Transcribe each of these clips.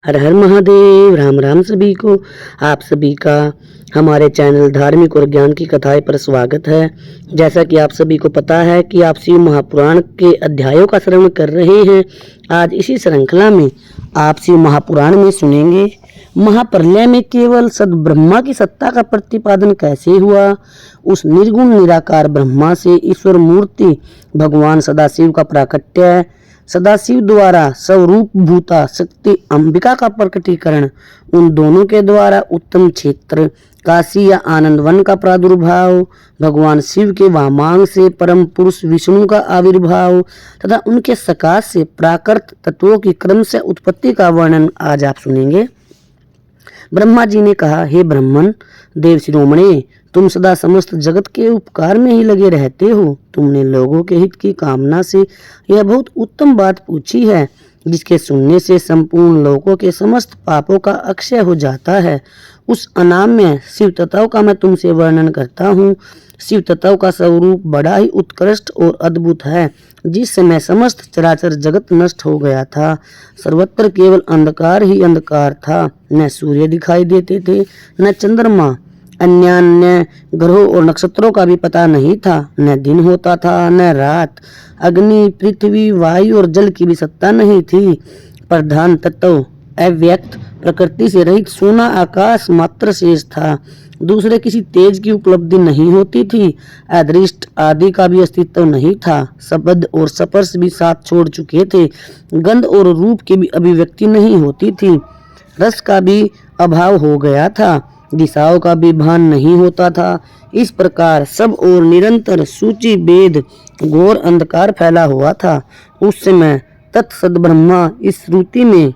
हर हर महादेव। राम राम सभी को। आप सभी का हमारे चैनल धार्मिक और ज्ञान की कथाएं पर स्वागत है। जैसा कि आप सभी को पता है कि आप शिव महापुराण के अध्यायों का श्रवण कर रहे हैं। आज इसी श्रृंखला में आप शिव महापुराण में सुनेंगे महाप्रलय में केवल सद्ब्रह्मा की सत्ता का प्रतिपादन कैसे हुआ। उस निर्गुण निराकार ब्रह्मा से ईश्वर मूर्ति भगवान सदाशिव का प्राकट्य, सदाशिव द्वारा स्वरूप भूता शक्ति अंबिका का प्रकटीकरण, उन दोनों के द्वारा उत्तम क्षेत्र काशी या आनंद वन का प्रादुर्भाव, भगवान शिव के वामांग से परम पुरुष विष्णु का आविर्भाव तथा उनके सकाश से प्राकृत तत्वों की क्रम से उत्पत्ति का वर्णन आज आप सुनेंगे। ब्रह्मा जी ने कहा, हे ब्रह्मन देव शिरोमणि, तुम सदा समस्त जगत के उपकार में ही लगे रहते हो। तुमने लोगों के हित की कामना से यह बहुत उत्तम बात पूछी है, जिसके सुनने से संपूर्ण लोगों के समस्त पापों का अक्षय हो जाता है। उस अनाम्य शिव तत्व का मैं तुमसे वर्णन करता हूँ। शिव तत्व का स्वरूप बड़ा ही उत्कृष्ट और अद्भुत है। जिस समय समस्त चराचर जगत नष्ट हो गया था, सर्वत्र केवल अंधकार ही अंधकार था। न सूर्य दिखाई देते थे, न चंद्रमा, अन्य ग्रहों और नक्षत्रों का भी पता नहीं था। न दिन होता था न रात। अग्नि, पृथ्वी, वायु और जल की भी सत्ता नहीं थी। प्रधान तत्व अव्यक्त प्रकृति से रहित सोना आकाश मात्र शेष था। दूसरे किसी तेज की उपलब्धि नहीं होती थी। अदृष्ट आदि का भी अस्तित्व नहीं था। शब्द और स्पर्श भी साथ छोड़ चुके थे। गंध और रूप की भी अभिव्यक्ति नहीं होती थी। रस का भी अभाव हो गया था। दिशाओं का भी भान नहीं होता था। इस प्रकार सब और निरंतर सूची भेद घोर अंधकार फैला हुआ था। उस समय तत्सद ब्रह्मा इस श्रुति में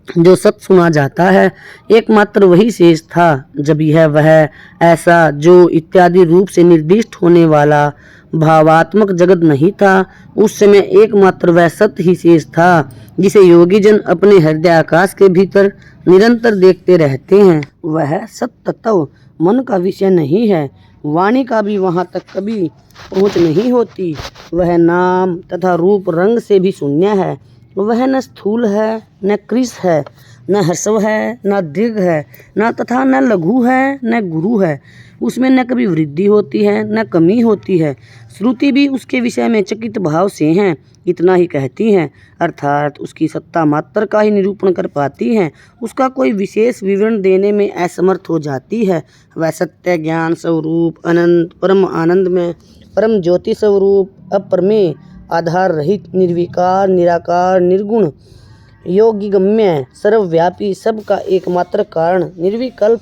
जो सत सुना जाता है, एकमात्र वही शेष था। जब यह वह ऐसा जो इत्यादि रूप से निर्दिष्ट होने वाला भावात्मक जगत नहीं था, उस समय एकमात्र वह सत्य ही शेष था, जिसे योगी जन अपने हृदय आकाश के भीतर निरंतर देखते रहते हैं। वह सत्य तत्व मन का विषय नहीं है। वाणी का भी वहां तक कभी पहुंच नहीं होती। वह नाम तथा रूप रंग से भी शून्य है। वह न स्थूल है, न कृश है, न ह्रस्व है, न दीर्घ है, न तथा न लघु है, न गुरु है। उसमें न कभी वृद्धि होती है न कमी होती है। श्रुति भी उसके विषय में चकित भाव से हैं, इतना ही कहती हैं, अर्थात उसकी सत्ता मात्र का ही निरूपण कर पाती हैं। उसका कोई विशेष विवरण देने में असमर्थ हो जाती है। वह सत्य ज्ञान स्वरूप, अनंत परम आनंद में, परम ज्योति स्वरूप, अप्रमेय, आधार रहित, निर्विकार, निराकार, निर्गुण, योगिगम्य, सर्वव्यापी, सबका एकमात्र कारण, निर्विकल्प,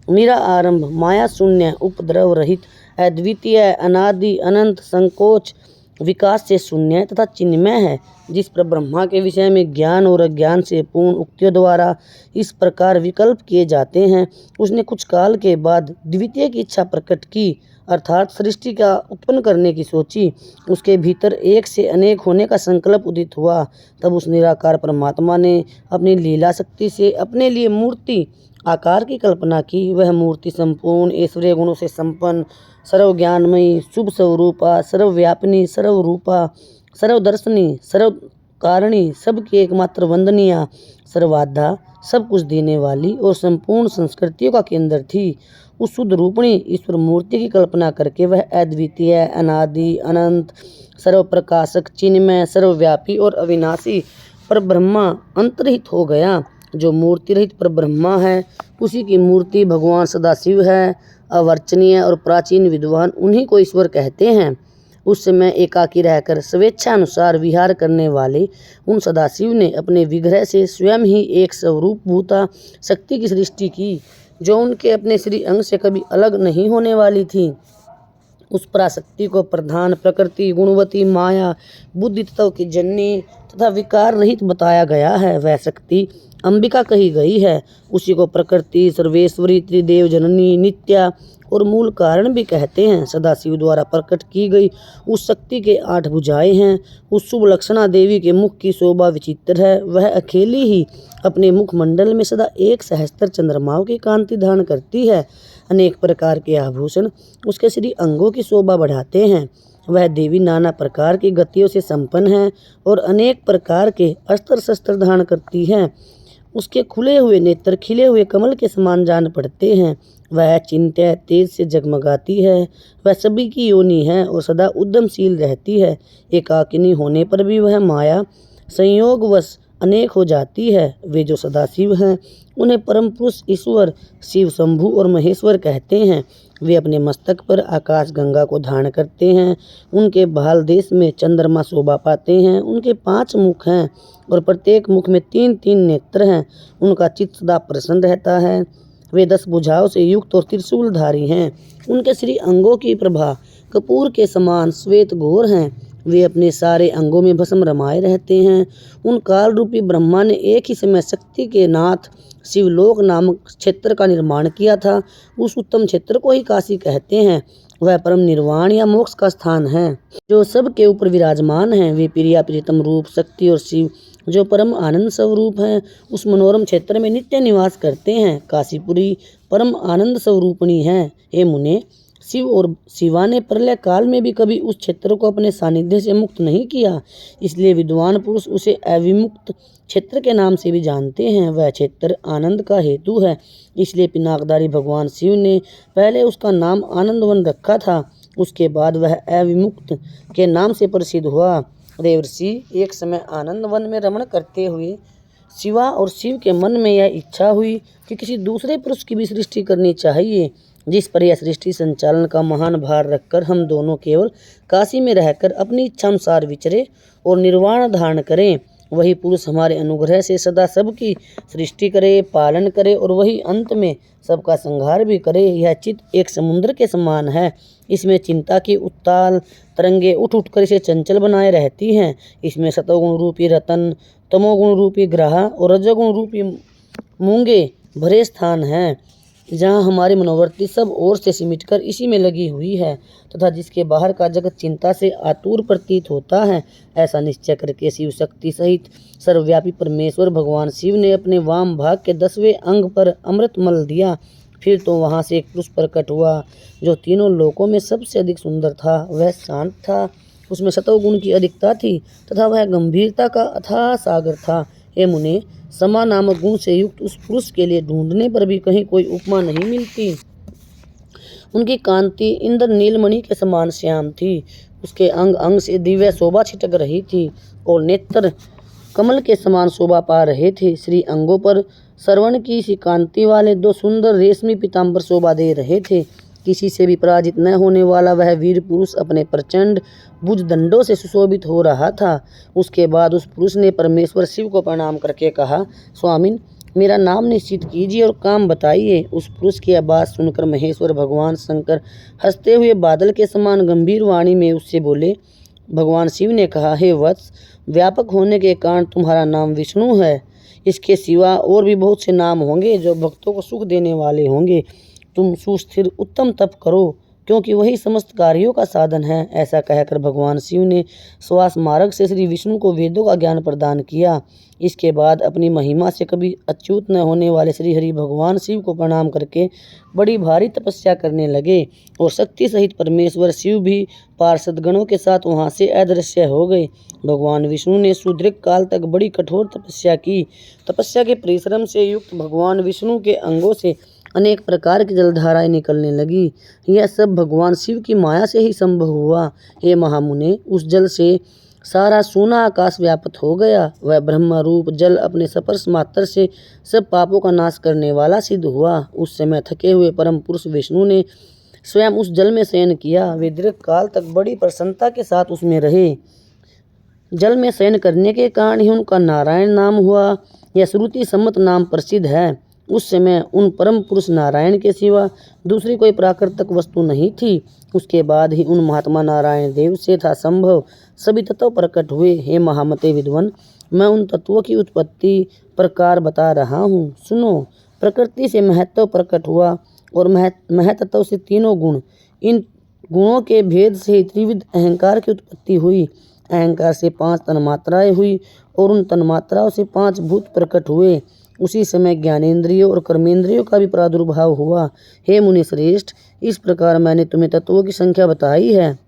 निरा आरंभ, माया शून्य, उपद्रव रहित, अद्वितीय, अनादि, अनंत, संकोच विकास से शून्य तथा चिन्मय है। जिस पर ब्रह्मा के विषय में ज्ञान और अज्ञान से पूर्ण उक्तियों द्वारा इस प्रकार विकल्प किए जाते हैं, उसने कुछ काल के बाद द्वितीय की इच्छा प्रकट की, अर्थात सृष्टि का उत्पन्न करने की सोची। उसके भीतर एक से अनेक होने का संकल्प उदित हुआ। तब उस निराकार परमात्मा ने अपनी लीला शक्ति से अपने लिए मूर्ति आकार की कल्पना की। वह मूर्ति संपूर्ण ऐश्वर्य गुणों से संपन्न, सर्वज्ञानमयी, शुभ स्वरूपा, सर्वव्यापिनी, सर्वरूपा, सर्वदर्शनी, सर्वकारिणी, सबकी एकमात्र वंदनीय, सर्वाधा, सब कुछ देने वाली और संपूर्ण संस्कृतियों का केंद्र थी। उस शुद्ध रूपणी ईश्वर मूर्ति की कल्पना करके वह अद्वितीय, अनादि, अनंत, सर्वप्रकाशक, चिन्मय, सर्वव्यापी और अविनाशी पर ब्रह्मा अंतर्हित हो गया। जो मूर्ति रहित पर ब्रह्मा है, उसी की मूर्ति भगवान सदाशिव है। अवर्चनीय और प्राचीन विद्वान उन्हीं को ईश्वर कहते हैं। उस समय एकाकी रहकर स्वेच्छा अनुसार विहार करने वाले उन सदाशिव ने अपने विग्रह से स्वयं ही एक स्वरूप भूता शक्ति की सृष्टि की, जो उनके अपने श्री अंग से कभी अलग नहीं होने वाली थी। उस पराशक्ति को प्रधान, प्रकृति, गुणवती, माया, बुद्धि तत्व की जननी तथा विकार रहित बताया गया है। वह शक्ति अंबिका कही गई है। उसी को प्रकृति, सर्वेश्वरी, त्रिदेव जननी, नित्या और मूल कारण भी कहते हैं। सदाशिव द्वारा प्रकट की गई उस शक्ति के 8 भुजाएं हैं। उस शुभ लक्षणा देवी के मुख की शोभा विचित्र है। वह अकेली ही अपने मुखमंडल में सदा 1 सहस्त्र चंद्रमाओं की कांति धारण करती है। अनेक प्रकार के आभूषण उसके श्री अंगों की शोभा बढ़ाते हैं। वह देवी नाना प्रकार की गतियों से संपन्न है और अनेक प्रकार के अस्त्र शस्त्र धारण करती है। उसके खुले हुए नेत्र खिले हुए कमल के समान जान पड़ते हैं। वह चिंत्य तेज से जगमगाती है। वह सभी की योनि है और सदा उद्यमशील रहती है। एकाकिनी होने पर भी वह माया संयोगवश अनेक हो जाती है। वे जो सदाशिव हैं उन्हें परम पुरुष ईश्वर शिव शंभु और महेश्वर कहते हैं। वे अपने मस्तक पर आकाश गंगा को धारण करते हैं। उनके भाल देश में चंद्रमा शोभा पाते हैं। उनके 5 मुख हैं और प्रत्येक मुख में 3-3 नेत्र हैं। उनका चित्त सदा प्रसन्न रहता है। वे 10 भुजाओं से युक्त और त्रिशूलधारी हैं। उनके श्री अंगों की प्रभा कपूर के समान श्वेत घोर हैं। वे अपने सारे अंगों में भस्म रमाए रहते हैं। उन काल रूपी ब्रह्मा ने एक ही समय शक्ति के नाथ शिवलोक नामक क्षेत्र का निर्माण किया था। उस उत्तम क्षेत्र को ही काशी कहते हैं। वह परम निर्वाण या मोक्ष का स्थान है जो सबके ऊपर विराजमान है। वे प्रिया प्रीतम रूप शक्ति और शिव जो परम आनंद स्वरूप हैं उस मनोरम क्षेत्र में नित्य निवास करते हैं। काशीपुरी परम आनंद स्वरूपणी है। हे मुने, शिव और शिवा ने प्रलय काल में भी कभी उस क्षेत्र को अपने सानिध्य से मुक्त नहीं किया। इसलिए विद्वान पुरुष उसे अविमुक्त क्षेत्र के नाम से भी जानते हैं। वह क्षेत्र आनंद का हेतु है। इसलिए पिनाकधारी भगवान शिव ने पहले उसका नाम आनंदवन रखा था। उसके बाद वह अविमुक्त के नाम से प्रसिद्ध हुआ। देवर्षि, एक समय आनंद वन में रमण करते हुए शिवा और शिव के मन में यह इच्छा हुई कि किसी दूसरे पुरुष की भी सृष्टि करनी चाहिए, जिस पर यह सृष्टि संचालन का महान भार रखकर हम दोनों केवल काशी में रहकर अपनी इच्छानुसार विचरे और निर्वाण धारण करें। वही पुरुष हमारे अनुग्रह से सदा सबकी सृष्टि करे, पालन करे और वही अंत में सबका संहार भी करे। यह चित्त एक समुद्र के समान है। इसमें चिंता की उत्ताल तरंगे उठ उठकर इसे चंचल बनाए रहती हैं। इसमें सतोगुण रूपी रतन, तमोगुण रूपी ग्रह और रजोगुण रूपी मूंगे भरे स्थान हैं, जहाँ हमारी मनोवृत्ति सब ओर से सिमटकर इसी में लगी हुई है तथा जिसके बाहर का जगत चिंता से आतुर प्रतीत होता है। ऐसा निश्चय करके शिव शक्ति सहित सर्वव्यापी परमेश्वर भगवान शिव ने अपने वाम भाग के 10वें अंग पर अमृत मल दिया। फिर तो वहाँ से एक पुरुष प्रकट हुआ जो तीनों लोकों में सबसे अधिक सुंदर था। वह शांत था, उसमें सतोगुण की अधिकता थी तथा वह गंभीरता का अथाह सागर था। हे मुने, समा नामक गुण से युक्त उस पुरुष के लिए ढूंढने पर भी कहीं कोई उपमा नहीं मिलती। उनकी कांति इंद्र नीलमणि के समान श्याम थी। उसके अंग अंग से दिव्य शोभा छिटक रही थी और नेत्र कमल के समान शोभा पा रहे थे। श्री अंगों पर श्रवण की सी कांति वाले 2 सुंदर रेशमी पीताम्बर शोभा दे रहे थे। किसी से भी पराजित न होने वाला वह वीर पुरुष अपने प्रचंड भुजदंडों से सुशोभित हो रहा था। उसके बाद उस पुरुष ने परमेश्वर शिव को प्रणाम करके कहा, स्वामिन, मेरा नाम निश्चित कीजिए और काम बताइए। उस पुरुष की आवाज़ सुनकर महेश्वर भगवान शंकर हंसते हुए बादल के समान गंभीर वाणी में उससे बोले। भगवान शिव ने कहा, हे वत्स, व्यापक होने के कारण तुम्हारा नाम विष्णु है। इसके सिवा और भी बहुत से नाम होंगे जो भक्तों को सुख देने वाले होंगे। तुम सुस्थिर उत्तम तप करो, क्योंकि वही समस्त कार्यों का साधन है। ऐसा कहकर भगवान शिव ने श्वास मार्ग से श्री विष्णु को वेदों का ज्ञान प्रदान किया। इसके बाद अपनी महिमा से कभी अच्युत न होने वाले श्री हरि भगवान शिव को प्रणाम करके बड़ी भारी तपस्या करने लगे और शक्ति सहित परमेश्वर शिव भी पार्षद गणों के साथ वहाँ से अदृश्य हो गए। भगवान विष्णु ने सुदीर्घ काल तक बड़ी कठोर तपस्या की। तपस्या के परिश्रम से युक्त भगवान विष्णु के अंगों से अनेक प्रकार की जलधाराएं निकलने लगी। यह सब भगवान शिव की माया से ही संभव हुआ। हे महामुने, उस जल से सारा सोना आकाश व्याप्त हो गया। वह ब्रह्म रूप जल अपने स्पर्श मात्र से सब पापों का नाश करने वाला सिद्ध हुआ। उस समय थके हुए परम पुरुष विष्णु ने स्वयं उस जल में शयन किया। वे दीर्घ काल तक बड़ी प्रसन्नता के साथ उसमें रहे। जल में शयन करने के कारण ही उनका नारायण नाम हुआ। यह श्रुति सम्मत नाम प्रसिद्ध है। उस समय उन परम पुरुष नारायण के सिवा दूसरी कोई प्राकृतिक वस्तु नहीं थी। उसके बाद ही उन महात्मा नारायण देव से था संभव सभी तत्व प्रकट हुए। हे महामते विद्वन, मैं उन तत्वों की उत्पत्ति प्रकार बता रहा हूँ, सुनो। प्रकृति से महत्व प्रकट हुआ और महतत्व से तीनों गुण। इन गुणों के भेद से त्रिविध अहंकार की उत्पत्ति हुई। अहंकार से 5 तन्मात्राएं हुई और उन तन्मात्राओं से 5 भूत प्रकट हुए। उसी समय ज्ञानेंद्रियों और कर्मेंद्रियों का भी प्रादुर्भाव हुआ। हे मुनि श्रेष्ठ, इस प्रकार मैंने तुम्हें तत्वों की संख्या बताई है।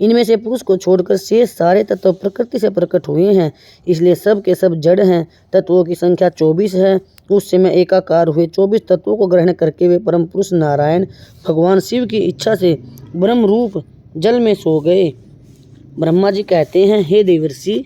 इनमें से पुरुष को छोड़कर शेष सारे तत्व प्रकृति से प्रकट हुए हैं, इसलिए सब के सब जड़ हैं। तत्वों की संख्या 24 है। उस समय एकाकार हुए 24 तत्वों को ग्रहण करके वे परम पुरुष नारायण भगवान शिव की इच्छा से ब्रह्म रूप जल में सो गए। ब्रह्मा जी कहते हैं, हे देवर्षि,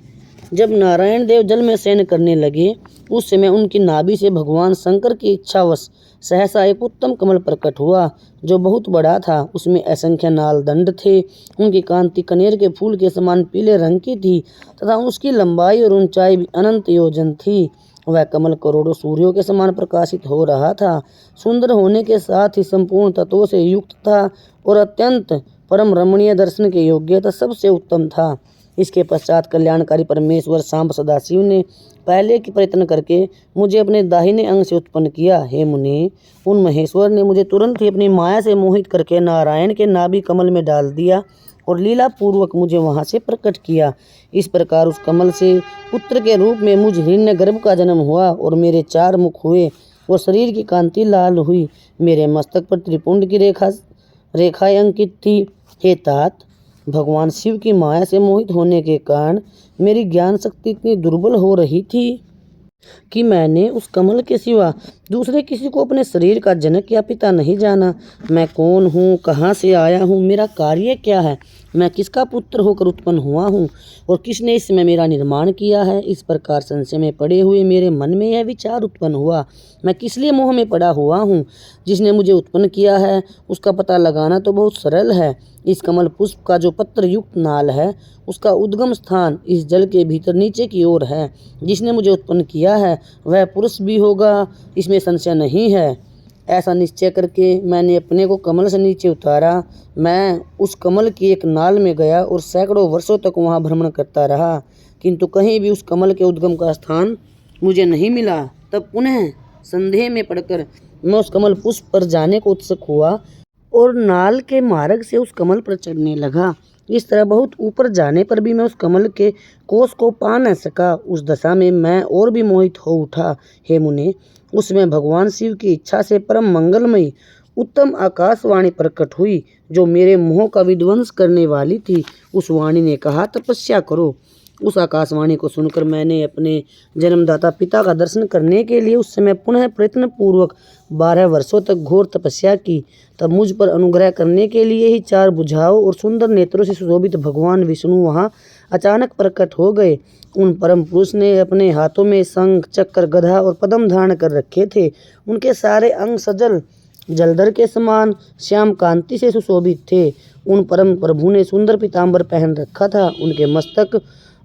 जब नारायण देव जल में शयन करने लगे उस समय उनकी नाभि से भगवान शंकर की इच्छावश सहसा एक उत्तम कमल प्रकट हुआ, जो बहुत बड़ा था। उसमें असंख्य नाल दंड थे। उनकी कांति कनेर के फूल के समान पीले रंग की थी तथा उसकी लंबाई और ऊंचाई भी अनंत योजन थी। वह कमल करोड़ों सूर्यों के समान प्रकाशित हो रहा था। सुंदर होने के साथ ही संपूर्ण तत्वों से युक्त था और अत्यंत परम रमणीय दर्शन के योग्य तथा सबसे उत्तम था। इसके पश्चात कल्याणकारी परमेश्वर सांब सदाशिव ने पहले की प्रयत्न करके मुझे अपने दाहिने अंग से उत्पन्न किया। हे मुनि, उन महेश्वर ने मुझे तुरंत ही अपनी माया से मोहित करके नारायण के नाभि कमल में डाल दिया और लीला पूर्वक मुझे वहां से प्रकट किया। इस प्रकार उस कमल से पुत्र के रूप में मुझ हिरण्यगर्भ का जन्म हुआ और मेरे 4 मुख हुए और शरीर की कांति लाल हुई। मेरे मस्तक पर त्रिपुंड की रेखाएं अंकित थी। हे तात, भगवान शिव की माया से मोहित होने के कारण मेरी ज्ञान शक्ति इतनी दुर्बल हो रही थी कि मैंने उस कमल के सिवा दूसरे किसी को अपने शरीर का जनक या पिता नहीं जाना। मैं कौन हूँ, कहाँ से आया हूँ, मेरा कार्य क्या है, मैं किसका पुत्र होकर उत्पन्न हुआ हूँ और किसने इस समय मेरा निर्माण किया है। इस प्रकार संशय में पड़े हुए मेरे मन में यह विचार उत्पन्न हुआ, मैं किस लिए मोह में पड़ा हुआ हूँ। जिसने मुझे उत्पन्न किया है उसका पता लगाना तो बहुत सरल है। इस कमल पुष्प का जो पत्र युक्त नाल है उसका उद्गम स्थान इस जल के भीतर नीचे की ओर है। जिसने मुझे उत्पन्न किया है वह पुरुष भी होगा, इसमें संशय नहीं है। ऐसा निश्चय करके मैंने अपने को कमल से नीचे उतारा। मैं उस कमल की एक नाल में गया और सैकड़ों वर्षों तक वहां भ्रमण करता रहा, किंतु कहीं भी उस कमल के उद्गम का स्थान मुझे नहीं मिला। तब पुनः संदेह में पड़कर मैं उस कमल पुष्प पर जाने को उत्सुक हुआ और नाल के मार्ग से उस कमल पर चढ़ने लगा। इस तरह बहुत ऊपर जाने पर भी मैं उस कमल के कोष को पा न सका। उस दशा में मैं और भी मोहित हो उठा। हे मुनि, उसमें भगवान शिव की इच्छा से परम मंगलमयी उत्तम आकाशवाणी प्रकट हुई, जो मेरे मोह का विध्वंस करने वाली थी। उस वाणी ने कहा, तपस्या करो। उस आकाशवाणी को सुनकर मैंने अपने जन्मदाता पिता का दर्शन करने के लिए उस समय पुनः प्रयत्न पूर्वक 12 वर्षों तक घोर तपस्या की। तब मुझ पर अनुग्रह करने के लिए ही 4 भुजाओं और सुंदर नेत्रों से सुशोभित भगवान विष्णु वहां अचानक प्रकट हो गए। उन परम पुरुष ने अपने हाथों में शंख, चक्र, गदा और पद्म धारण कर रखे थे। उनके सारे अंग सजल जलधर के समान श्याम कांति से सुशोभित थे। उन परम प्रभु ने सुंदर पीताम्बर पहन रखा था। उनके मस्तक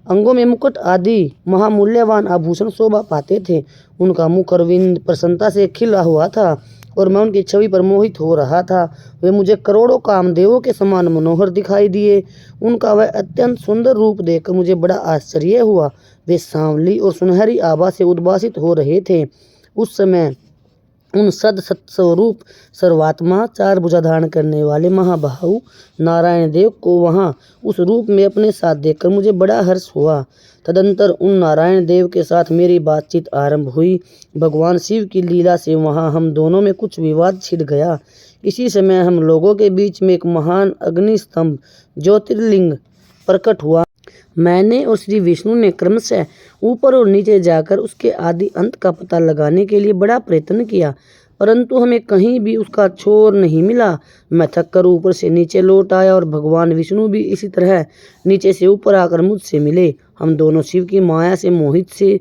अंगों में मुकुट आदि महामूल्यवान आभूषण शोभा पाते थे। उनका मुख अरविंद प्रसन्नता से खिला हुआ था और मैं उनकी छवि पर मोहित हो रहा था। वे मुझे करोड़ों कामदेवों के समान मनोहर दिखाई दिए। उनका वह अत्यंत सुंदर रूप देखकर मुझे बड़ा आश्चर्य हुआ। वे सांवली और सुनहरी आभा से उद्भासित हो रहे थे। उस समय उन सत्स्वरूप सर्वात्मा 4 भुजा धारण करने वाले महाबाहु नारायण देव को वहां उस रूप में अपने साथ देखकर मुझे बड़ा हर्ष हुआ। तदंतर उन नारायण देव के साथ मेरी बातचीत आरंभ हुई। भगवान शिव की लीला से वहां हम दोनों में कुछ विवाद छिड़ गया। इसी समय हम लोगों के बीच में एक महान अग्निस्तंभ ज्योतिर्लिंग प्रकट हुआ। मैंने और श्री विष्णु ने क्रमशः ऊपर और नीचे जाकर उसके आदि अंत का पता लगाने के लिए बड़ा प्रयत्न किया, परंतु हमें कहीं भी उसका छोर नहीं मिला। मैं थककर ऊपर से नीचे लौट आया और भगवान विष्णु भी इसी तरह नीचे से ऊपर आकर मुझसे मिले। हम दोनों शिव की माया से मोहित से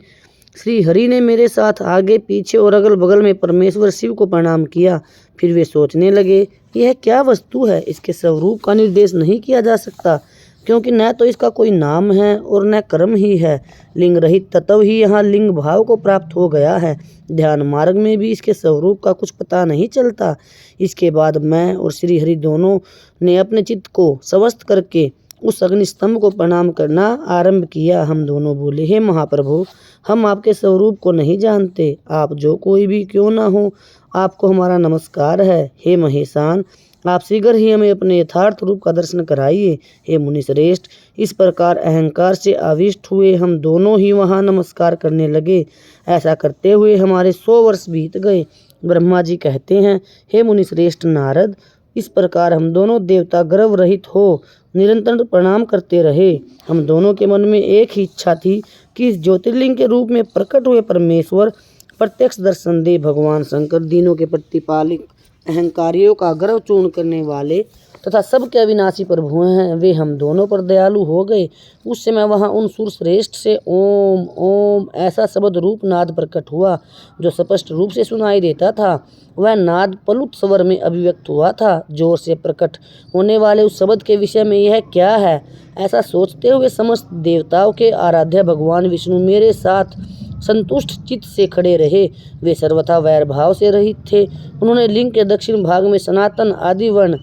श्री हरि ने मेरे साथ आगे पीछे और अगल बगल में परमेश्वर शिव को प्रणाम किया। फिर वे सोचने लगे, यह क्या वस्तु है, इसके स्वरूप का निर्देश नहीं किया जा सकता, क्योंकि न तो इसका कोई नाम है और न कर्म ही है। लिंग रहित तत्व ही यहाँ लिंग भाव को प्राप्त हो गया है। ध्यान मार्ग में भी इसके स्वरूप का कुछ पता नहीं चलता। इसके बाद मैं और श्री हरि दोनों ने अपने चित्त को स्वस्थ करके उस अग्निस्तंभ को प्रणाम करना आरंभ किया। हम दोनों बोले, हे महाप्रभु, हम आपके स्वरूप को नहीं जानते। आप जो कोई भी क्यों ना हो, आपको हमारा नमस्कार है। हे महेशान, आप शीघ्र ही हमें अपने यथार्थ रूप का दर्शन कराइए। हे मुनि श्रेष्ठ, इस प्रकार अहंकार से आविष्ट हुए हम दोनों ही वहां नमस्कार करने लगे। ऐसा करते हुए हमारे 100 वर्ष बीत गए। ब्रह्मा जी कहते हैं, हे मुनि श्रेष्ठ नारद, इस प्रकार हम दोनों देवता गर्व रहित हो निरंतर प्रणाम करते रहे। हम दोनों के मन में एक ही इच्छा थी कि इस ज्योतिर्लिंग के रूप में प्रकट हुए परमेश्वर प्रत्यक्ष दर्शन दे। भगवान शंकर दीनों के प्रतिपालक, अहंकारियों का गर्व चूर्ण करने वाले तथा सबके अविनाशी प्रभु हैं। वे हम दोनों पर दयालु हो गए। उस समय वहाँ उन सुर श्रेष्ठ से ओम ओम ऐसा शब्द रूप नाद प्रकट हुआ जो स्पष्ट रूप से सुनाई देता था। वह नाद प्लुत स्वर में अभिव्यक्त हुआ था। जोर से प्रकट होने वाले उस शब्द के विषय में यह क्या है, ऐसा सोचते हुए समस्त देवताओं के आराध्य भगवान विष्णु मेरे साथ संतुष्ट चित्त से खड़े रहे। वे सर्वथा वैर भाव से रहित थे। उन्होंने लिंग के दक्षिण भाग में सनातन आदि वर्ण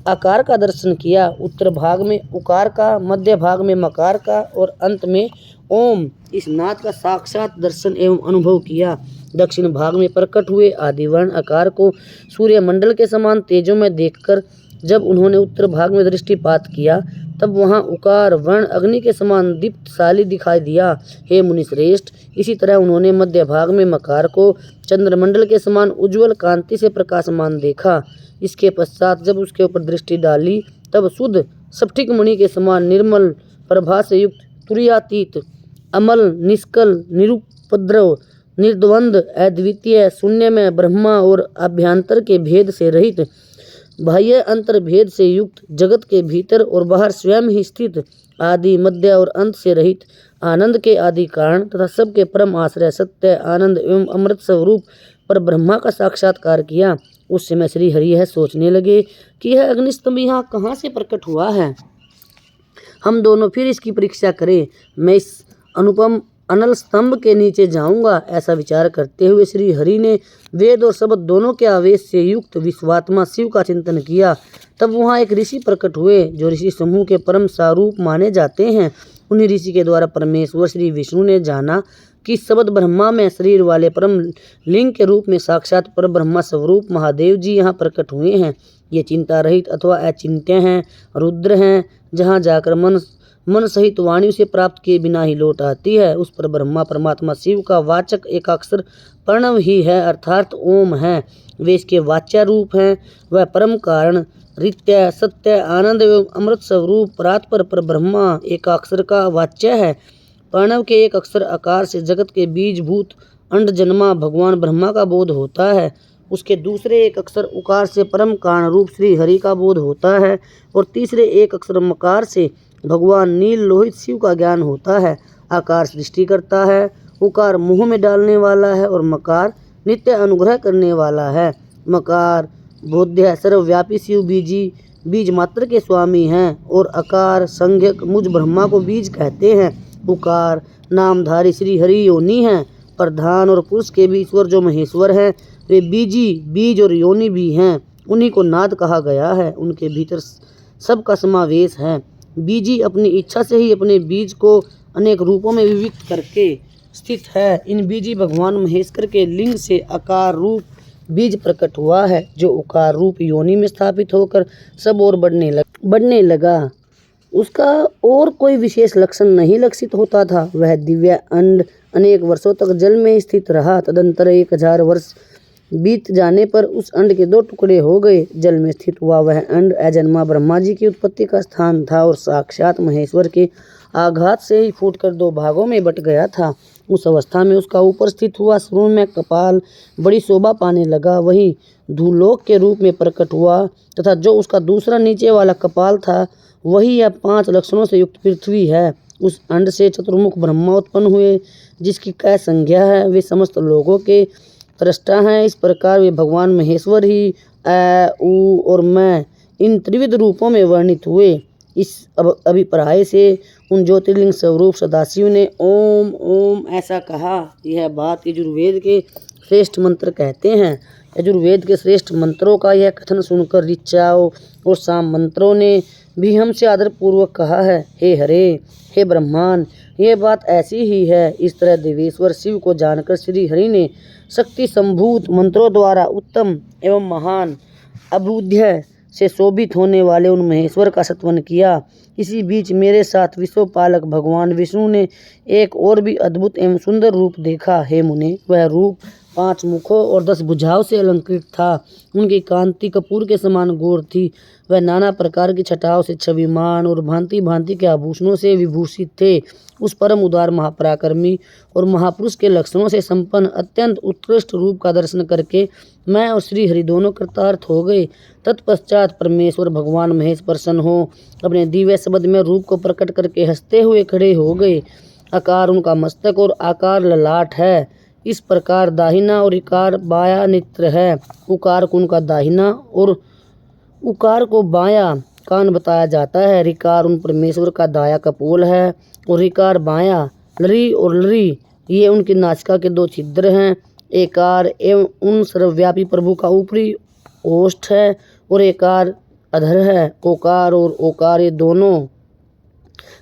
आकार का दर्शन किया, उत्तर भाग में उकार का, मध्य भाग में मकार का और अंत में ओम इस नाद का साक्षात दर्शन एवं अनुभव किया। दक्षिण भाग में प्रकट हुए आदिवर्ण आकार को सूर्यमंडल के समान तेजों में देखकर जब उन्होंने उत्तर भाग में दृष्टिपात किया तब वहाँ उकार वर्ण अग्नि के समान दीप्तशाली दिखाई दिया। हे मुनिश्रेष्ठ, इसी तरह उन्होंने मध्य भाग में मकार को चंद्रमंडल के समान उज्ज्वल कांति से प्रकाशमान देखा। इसके पश्चात जब उसके ऊपर दृष्टि डाली तब शुद्ध स्फटिक मणि के समान निर्मल प्रभा से युक्त, तुरीयातीत, अमल, निष्कल, निरुपद्रव, निर्द्वंद, अद्वितीय, शून्य में ब्रह्मा और अभ्यंतर के भेद से रहित, बाह्य अंतर भेद से युक्त, जगत के भीतर और बाहर स्वयं ही स्थित, आदि मध्य और अंत से रहित, आनंद के आदि कारण तथा सबके परम आश्रय, सत्य, आनंद एवं अमृत स्वरूप पर ब्रह्मा का साक्षात्कार किया। उस समय श्री हरि यह सोचने लगे कि यह अग्निस्तंभ यहाँ कहाँ से प्रकट हुआ है। हम दोनों फिर इसकी परीक्षा करें। मैं इस अनुपम अनल स्तंभ के नीचे जाऊंगा। ऐसा विचार करते हुए श्री हरि ने वेद और शब्द दोनों के आवेश से युक्त विश्वात्मा शिव का चिंतन किया। तब वहाँ एक ऋषि प्रकट हुए जो ऋषि समूह के परम स्वरूप माने जाते हैं। उन्हीं ऋषि के द्वारा परमेश्वर श्री विष्णु ने जाना कि शब्द ब्रह्मा में शरीर वाले परम लिंग के रूप में साक्षात पर ब्रह्मा स्वरूप महादेव जी यहाँ प्रकट हुए हैं। ये चिंता रहित अथवा अचिंत्य हैं, रुद्र हैं। जहाँ जाकर मन सहित वाणी से प्राप्त किए बिना ही लौट आती है, उस पर ब्रह्मा परमात्मा शिव का वाचक एकाक्षर प्रणव ही है, अर्थात ओम है। वे इसके वाच्या रूप हैं। वह परम कारण, नित्य, सत्य, आनंद एवं अमृत स्वरूप परात्पर पर ब्रह्मा एकाक्षर का वाच्य है। प्रणव के एक अक्षर आकार से जगत के बीजभूत अंड जन्मा भगवान ब्रह्मा का बोध होता है। उसके दूसरे एक अक्षर उकार से परम कारण रूप श्री हरि का बोध होता है और तीसरे एक अक्षर मकार से भगवान नील लोहित शिव का ज्ञान होता है। आकार सृष्टि करता है, उकार मुंह में डालने वाला है और मकार नित्य अनुग्रह करने वाला है। मकार बोध्य सर्वव्यापी शिव बीज मात्र के स्वामी हैं और आकार संज्ञक मुझ ब्रह्मा को बीज कहते हैं। उकार नामधारी श्री हरि योनि हैं। प्रधान और पुरुष के भी ईश्वर जो महेश्वर हैं, वे बीज और योनि भी हैं। उन्हीं को नाद कहा गया है। उनके भीतर सबका समावेश है। बीजी अपनी इच्छा से ही अपने बीज को अनेक रूपों में विविक्त करके स्थित है। इन बीजी भगवान महेश्वर के लिंग से आकार रूप बीज प्रकट हुआ है जो उकार रूप योनि में स्थापित होकर सब और बढ़ने लगा। उसका और कोई विशेष लक्षण नहीं लक्षित होता था। वह दिव्य अंड अनेक वर्षों तक जल में स्थित रहा। तदंतर 1000 वर्ष बीत जाने पर उस अंड के 2 टुकड़े हो गए। जल में स्थित हुआ वह अंड अजन्मा ब्रह्मा जी की उत्पत्ति का स्थान था और साक्षात महेश्वर के आघात से ही फूटकर 2 भागों में बट गया था। उस अवस्था में उसका ऊपर स्थित हुआ श्रोण में कपाल बड़ी शोभा पाने लगा। वही धूलोक के रूप में प्रकट हुआ तथा जो उसका दूसरा नीचे वाला कपाल था वही यह 5 लक्षणों से युक्त पृथ्वी है। उस अंड से चतुर्मुख ब्रह्मा उत्पन्न हुए जिसकी कै संज्ञा है। वे समस्त लोगों के दृष्टा हैं। इस प्रकार वे भगवान महेश्वर ही अ, उ और मैं इन त्रिविध रूपों में वर्णित हुए। इस अभिप्राय से उन ज्योतिर्लिंग स्वरूप सदाशिव ने ओम ओम ऐसा कहा। यह बात यजुर्वेद के श्रेष्ठ मंत्र कहते हैं। यजुर्वेद के श्रेष्ठ मंत्रों का यह कथन सुनकर ऋचाओं और साम मंत्रों ने भी हमसे आदरपूर्वक कहा है, हे हरे, हे ब्रह्मांड, यह बात ऐसी ही है। इस तरह देवेश्वर शिव को जानकर श्री हरि ने शक्ति संभूत मंत्रों द्वारा उत्तम एवं महान अबुध्य से शोभित होने वाले उन महेश्वर का सत्वन किया। इसी बीच मेरे साथ विश्वपालक भगवान विष्णु ने एक और भी अद्भुत एवं सुंदर रूप देखा। हे मुने, वह रूप 5 मुखों और 10 भुजाओं से अलंकृत था। उनकी कांति कपूर के समान गौर थी। वह नाना प्रकार की छटाओं से छविमान और भांति भांति के आभूषणों से विभूषित थे। उस परम उदार महापराक्रमी और महापुरुष के लक्षणों से संपन्न अत्यंत उत्कृष्ट रूप का दर्शन करके मैं और श्री हरि दोनों कृतार्थ हो गए। तत्पश्चात परमेश्वर भगवान महेश प्रसन्न हो अपने दिव्य शब्द में रूप को प्रकट करके हंसते हुए खड़े हो गए। आकार उनका मस्तक और आकार ललाट है। इस प्रकार दाहिना और इकार बाया नेत्र है। उकार को उनका दाहिना और उकार को बाया कान बताया जाता है। रिकार उन परमेश्वर का दाया कपोल है और रिकार बाया। लरी और लरी ये उनकी नासिका के 2 छिद्र हैं। एकार एवं उन सर्वव्यापी प्रभु का ऊपरी ओष्ठ है और एकार अधर है। ओकार और ओकार ये दोनों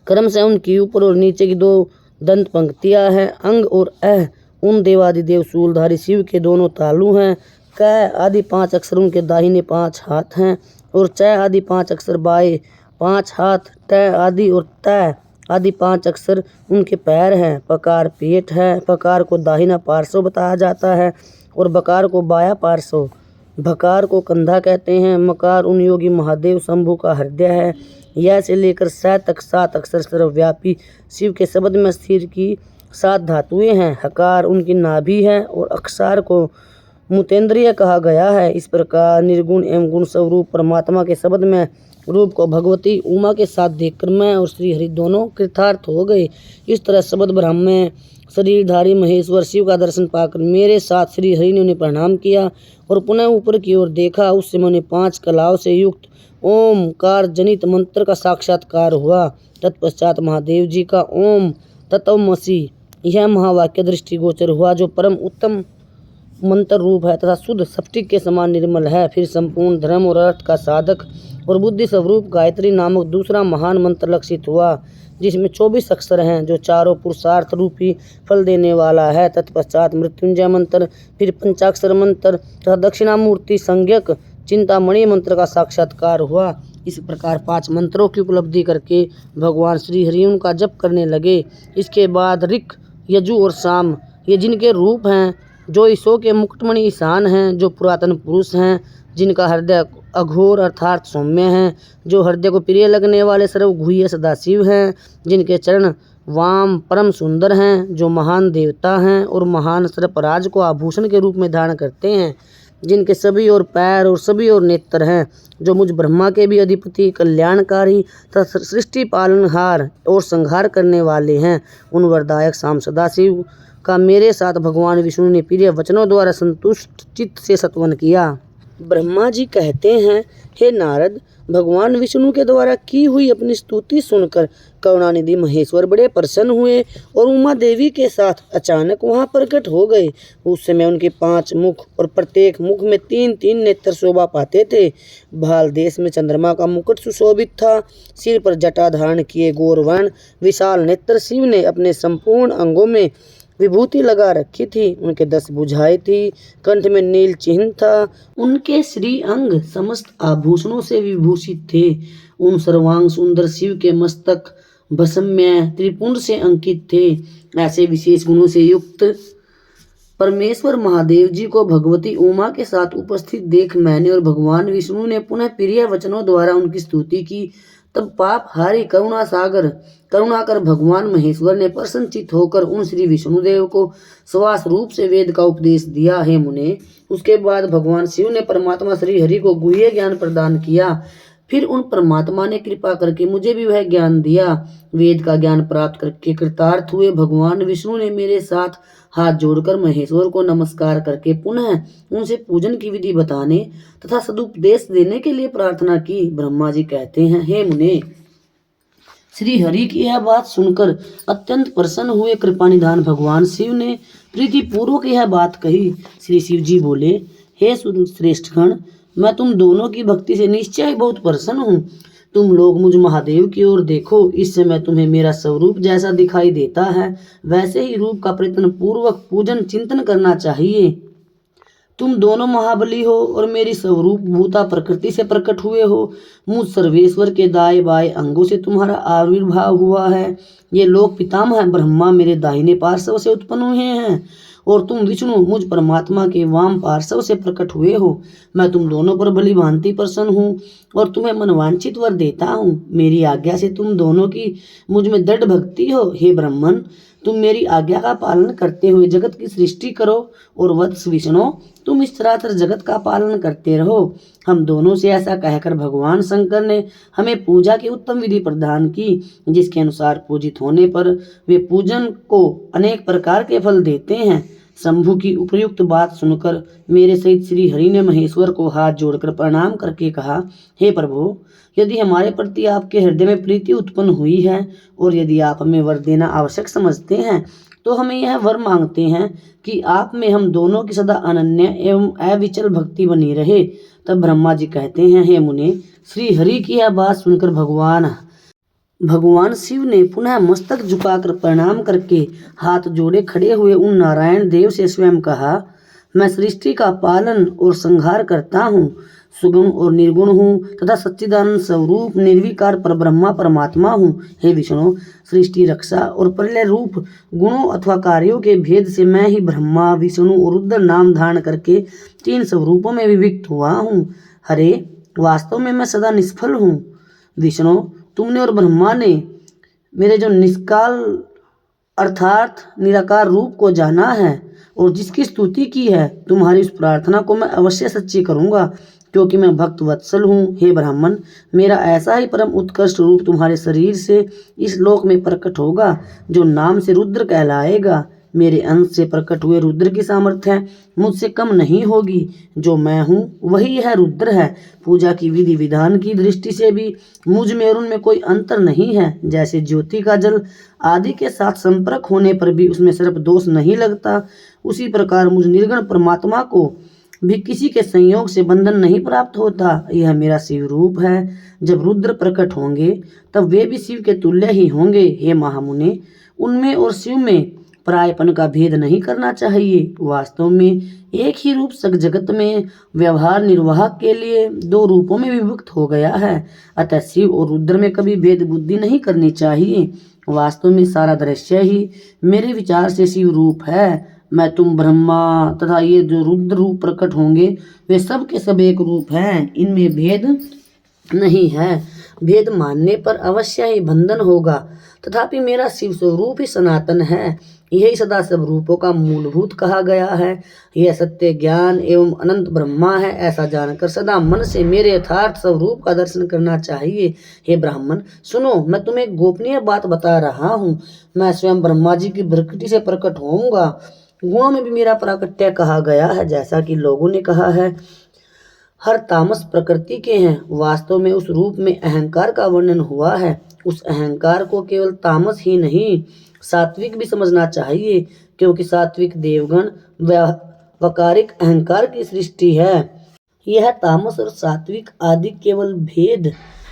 क्रम से उनकी ऊपर और नीचे की 2 दंत पंक्तियां हैं। अंग और अह उन देवादिदेव शूलधारी शिव के दोनों तालु हैं। क आदि 5 अक्षर उनके दाहिने 5 हाथ हैं और च आदि 5 अक्षर बाएं 5 हाथ। ट आदि और त आदि 5 अक्षर उनके पैर हैं। पकार पेट है। पकार को दाहिना पार्श्व बताया जाता है और बकार को बाया पार्श्व। भकार को कंधा कहते हैं। मकार उन योगी महादेव शंभु का हृदय है। यह से लेकर स तक 7 अक्षर सर्वव्यापी शिव के शब्द में स्थिर की 7 धातुएं हैं। हकार उनकी नाभि है और अक्षार को मुतेंद्रिय कहा गया है। इस प्रकार निर्गुण एवं गुण स्वरूप परमात्मा के शब्द में रूप को भगवती उमा के साथ देखकर मैं और श्री हरि दोनों कृतार्थ हो गए। इस तरह शब्द ब्रह्म में शरीरधारी महेश्वर शिव का दर्शन पाकर मेरे साथ श्री हरि ने उन्हें प्रणाम किया और पुनः ऊपर की ओर देखा। उस समय उन्हें 5 कलाओं से युक्त ओमकार जनित मंत्र का साक्षात्कार हुआ। तत्पश्चात महादेव जी का ओम तत्वमसि यह महावाक्य दृष्टिगोचर हुआ, जो परम उत्तम मंत्र रूप है तथा शुद्ध स्फटिक के समान निर्मल है। फिर संपूर्ण धर्म और अर्थ का साधक और बुद्धि स्वरूप गायत्री नामक दूसरा महान मंत्र लक्षित हुआ, जिसमें 24 अक्षर हैं, जो चारों पुरुषार्थ रूपी फल देने वाला है। तत्पश्चात मृत्युंजय मंत्र, फिर पंचाक्षर मंत्र तथा दक्षिणामूर्ति संज्ञक चिंतामणि मंत्र का साक्षात्कार हुआ। इस प्रकार 5 मंत्रों की उपलब्धि करके भगवान श्री हरि उनका जप करने लगे। इसके बाद ऋक, यजु और साम ये जिनके रूप हैं, जो ईशो के मुकुटमणि ईशान हैं, जो पुरातन पुरुष हैं, जिनका हृदय अघोर अर्थात सौम्य है, जो हृदय को प्रिय लगने वाले सर्वगुह्य सदाशिव हैं, जिनके चरण वाम परम सुंदर हैं, जो महान देवता हैं और महान सर्पराज को आभूषण के रूप में धारण करते हैं, जिनके सभी और पैर और सभी और नेत्र हैं, जो मुझ ब्रह्मा के भी अधिपति कल्याणकारी तथा सृष्टि पालनहार और संहार करने वाले हैं। उन वरदायक शाम सदाशिव का मेरे साथ भगवान विष्णु ने प्रिय वचनों द्वारा संतुष्ट चित्त से सत्वन किया। ब्रह्मा जी कहते हैं, हे नारद, भगवान विष्णु के द्वारा की हुई अपनी स्तुति सुनकर करुणानिधि महेश्वर बड़े प्रसन्न हुए और उमा देवी के साथ अचानक वहां प्रकट हो गए। उस समय उनके 5 मुख और प्रत्येक मुख में 3-3 नेत्र शोभा पाते थे। भाल देश में चंद्रमा का मुकुट सुशोभित था। सिर पर जटा धारण किए गौरवर्ण विशाल नेत्र शिव ने अपने संपूर्ण अंगों में विभूति लगा रखी थी। उनके 10 भुजाएं थी। कंठ में नील चिन्ह था। उनके श्री अंग समस्त आभूषणों से विभूषित थे। उन सर्वांग सुंदर शिव के मस्तक भस्म्य त्रिपुंड से अंकित थे। ऐसे विशेष गुणों से युक्त परमेश्वर महादेव जी को भगवती उमा के साथ उपस्थित देख मैंने और भगवान विष्णु ने पुनः प्रिय वचनों द्वारा उनकी स्तुति की। तब पाप हारी करुणा सागर करुणाकर भगवान महेश्वर ने प्रसन्नचित होकर उन श्री विष्णुदेव को श्वास रूप से वेद का उपदेश दिया। हे मुने, उसके बाद भगवान शिव ने परमात्मा श्री हरि को गुह्य ज्ञान प्रदान किया। फिर उन परमात्मा ने कृपा करके मुझे भी वह ज्ञान दिया। वेद का ज्ञान प्राप्त करके कृतार्थ हुए भगवान विष्णु ने मेरे साथ हाथ जोड़कर महेश्वर को नमस्कार करके पुनः उनसे पूजन की विधि बताने तथा सदुपदेश देने के लिए प्रार्थना की। ब्रह्मा जी कहते हैं, हे मुने, श्री हरि की यह बात सुनकर अत्यंत प्रसन्न हुए कृपानिधान भगवान शिव ने प्रीति पूर्वक यह बात कही। श्री शिव जी बोले, हे श्रेष्ठगण, मैं तुम दोनों की भक्ति से निश्चय बहुत प्रसन्न हूँ। तुम लोग मुझ महादेव की ओर देखो। इस समय तुम्हें मेरा स्वरूप जैसा दिखाई देता है, वैसे ही रूप का प्रयत्न पूर्वक पूजन चिंतन करना चाहिए। तुम दोनों महाबली हो और मेरी स्वरूप भूता प्रकृति से प्रकट हुए हो। मुझ सर्वेश्वर के दाएं बाएं अंगों से तुम्हारा आविर्भाव हुआ है। ये लोक पितामह ब्रह्मा मेरे दाहिने पार्श्व से उत्पन्न हुए हैं और तुम विष्णु मुझ परमात्मा के वाम पार्श्व से प्रकट हुए हो। मैं तुम दोनों पर भली भांति प्रसन्न हूँ और तुम्हें मनवांछित वर देता हूँ। मेरी आज्ञा से तुम दोनों की मुझ में दृढ़ भक्ति हो। हे ब्राह्मण, तुम मेरी आज्ञा का पालन करते हुए जगत की सृष्टि करो और वत्स विष्णु, तुम इस चराचर जगत का पालन करते रहो। हम दोनों से ऐसा कहकर भगवान शंकर ने हमें पूजा की उत्तम विधि प्रदान की, जिसके अनुसार पूजित होने पर वे पूजन को अनेक प्रकार के फल देते हैं। शंभु की उपयुक्त बात सुनकर मेरे सहित श्री हरि ने महेश्वर को हाथ जोड़कर प्रणाम करके कहा, हे प्रभु, यदि हमारे प्रति आपके हृदय में प्रीति उत्पन्न हुई है और यदि आप हमें वर देना आवश्यक समझते हैं, तो हमें यह वर मांगते हैं कि आप में हम दोनों की सदा अनन्य एवं अविचल भक्ति बनी रहे। तब ब्रह्मा जी कहते हैं, हे मुने, श्री हरि की यह बात सुनकर भगवान शिव ने पुनः मस्तक झुकाकर प्रणाम करके हाथ जोड़े खड़े हुए उन नारायण देव से स्वयं कहा, मैं सृष्टि का पालन और संहार करता हूँ, सुगम और निर्गुण हूँ तथा सच्चिदानंद स्वरूप निर्विकार परब्रह्मा परमात्मा हूँ। हे विष्णु, सृष्टि, रक्षा और प्रलय रूप गुणों अथवा कार्यों के भेद से मैं ही ब्रह्मा, विष्णु और रुद्र नाम धारण करके 3 स्वरूपों में विभक्त हुआ हूँ। हरे, वास्तव में मैं सदा निष्फल हूँ। विष्णु, तुमने और ब्रह्मा ने मेरे जो निष्काल अर्थात निराकार रूप को जाना है और जिसकी स्तुति की है, तुम्हारी उस प्रार्थना को मैं अवश्य सच्ची करूंगा, क्योंकि मैं भक्त वत्सल हूँ। हे ब्राह्मण, मेरा ऐसा ही परम उत्कृष्ट रूप तुम्हारे शरीर से इस लोक में प्रकट होगा, जो नाम से रुद्र कहलाएगा। मेरे अंश से प्रकट हुए रुद्र की सामर्थ्य मुझसे कम नहीं होगी। जो मैं हूँ वही यह रुद्र है। पूजा की विधि विधान की दृष्टि से भी मुझ में और उनमें कोई अंतर नहीं है। जैसे ज्योति का जल आदि के साथ संपर्क होने पर भी उसमें सिर्फ दोष नहीं लगता, उसी प्रकार मुझ निर्गुण परमात्मा को भी किसी के संयोग से बंधन नहीं प्राप्त होता। यह मेरा शिव रूप है। जब रुद्र प्रकट होंगे तब वे भी शिव के तुल्य ही होंगे। हे महामुने, उनमें और शिव में परायपन का भेद नहीं करना चाहिए। वास्तव में एक ही रूप सग जगत में व्यवहार निर्वाह के लिए 2 रूपों में विभक्त हो गया है। अतः शिव और रुद्र में कभी भेद बुद्धि नहीं करनी चाहिए। वास्तव में सारा दृश्य ही मेरे विचार से शिव रूप है। मैं, तुम, ब्रह्मा तथा ये जो रुद्र रूप प्रकट होंगे वे सब के सब एक रूप हैं। इनमें भेद नहीं है। भेद मानने पर अवश्य ही बंधन होगा। तथापि मेरा शिव स्वरूप ही सनातन है। यही सदा सब रूपों का मूलभूत कहा गया है। यह सत्य ज्ञान एवं अनंत ब्रह्मा है। ऐसा जानकर सदा मन से मेरे यथार्थ स्वरूप का दर्शन करना चाहिए। हे ब्राह्मण, सुनो, मैं तुम्हें गोपनीय बात बता रहा हूँ। मैं स्वयं ब्रह्मा जी की प्रकृति से प्रकट होऊंगा। गुणों में भी मेरा प्राकट्य कहा गया है, जैसा कि लोगों ने कहा है हर तामस प्रकृति के हैं। वास्तव में उस रूप में अहंकार का वर्णन हुआ है। उस अहंकार को केवल तामस ही नहीं, सात्विक भी समझना चाहिए, क्योंकि सात्विक देवगण व्यावकारिक अहंकार की सृष्टि है। यह तामस और सात्विक आदि केवल भेद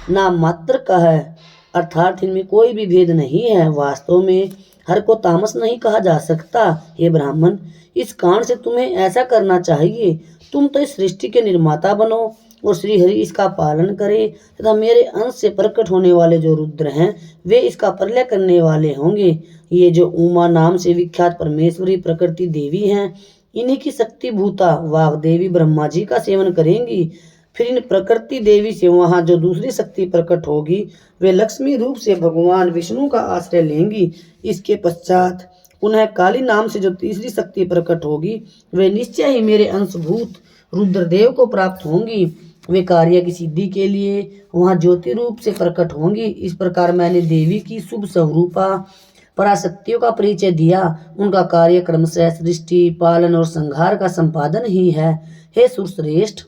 नाम मात्र का है, अर्थात इनमें कोई भी भेद नहीं है। वास्तव में हर को तामस नहीं कहा जा सकता। हे ब्राह्मण, इस कारण से तुम्हें ऐसा करना चाहिए। तुम तो इस सृष्टि के निर्माता बनो और श्री हरि इसका पालन करे तथा मेरे अंश से प्रकट होने वाले जो रुद्र हैं वे इसका प्रलय करने वाले होंगे। ये जो उमा नाम से विख्यात परमेश्वरी प्रकृति देवी हैं, इन्हीं की शक्ति भूता वाग देवी ब्रह्मा जी का सेवन करेंगी। फिर इन प्रकृति देवी से वहाँ जो दूसरी शक्ति प्रकट होगी वे लक्ष्मी रूप से भगवान विष्णु का आश्रय लेंगी। इसके पश्चात पुनः काली नाम से जो तीसरी शक्ति प्रकट होगी वे निश्चय ही मेरे अंशभूत रुद्रदेव को प्राप्त होंगी। वे कार्य की सिद्धि के लिए वहाँ ज्योति रूप से प्रकट होंगी। इस प्रकार मैंने देवी की शुभ स्वरूपा पराशक्तियों का परिचय दिया। उनका कार्य क्रमशः सृष्टि, पालन और संहार का संपादन ही है। हे सुरश्रेष्ठ,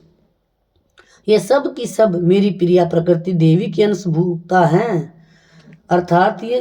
ये सब की सब मेरी प्रिया प्रकृति देवी की अंशभूता हैं, अर्थात ये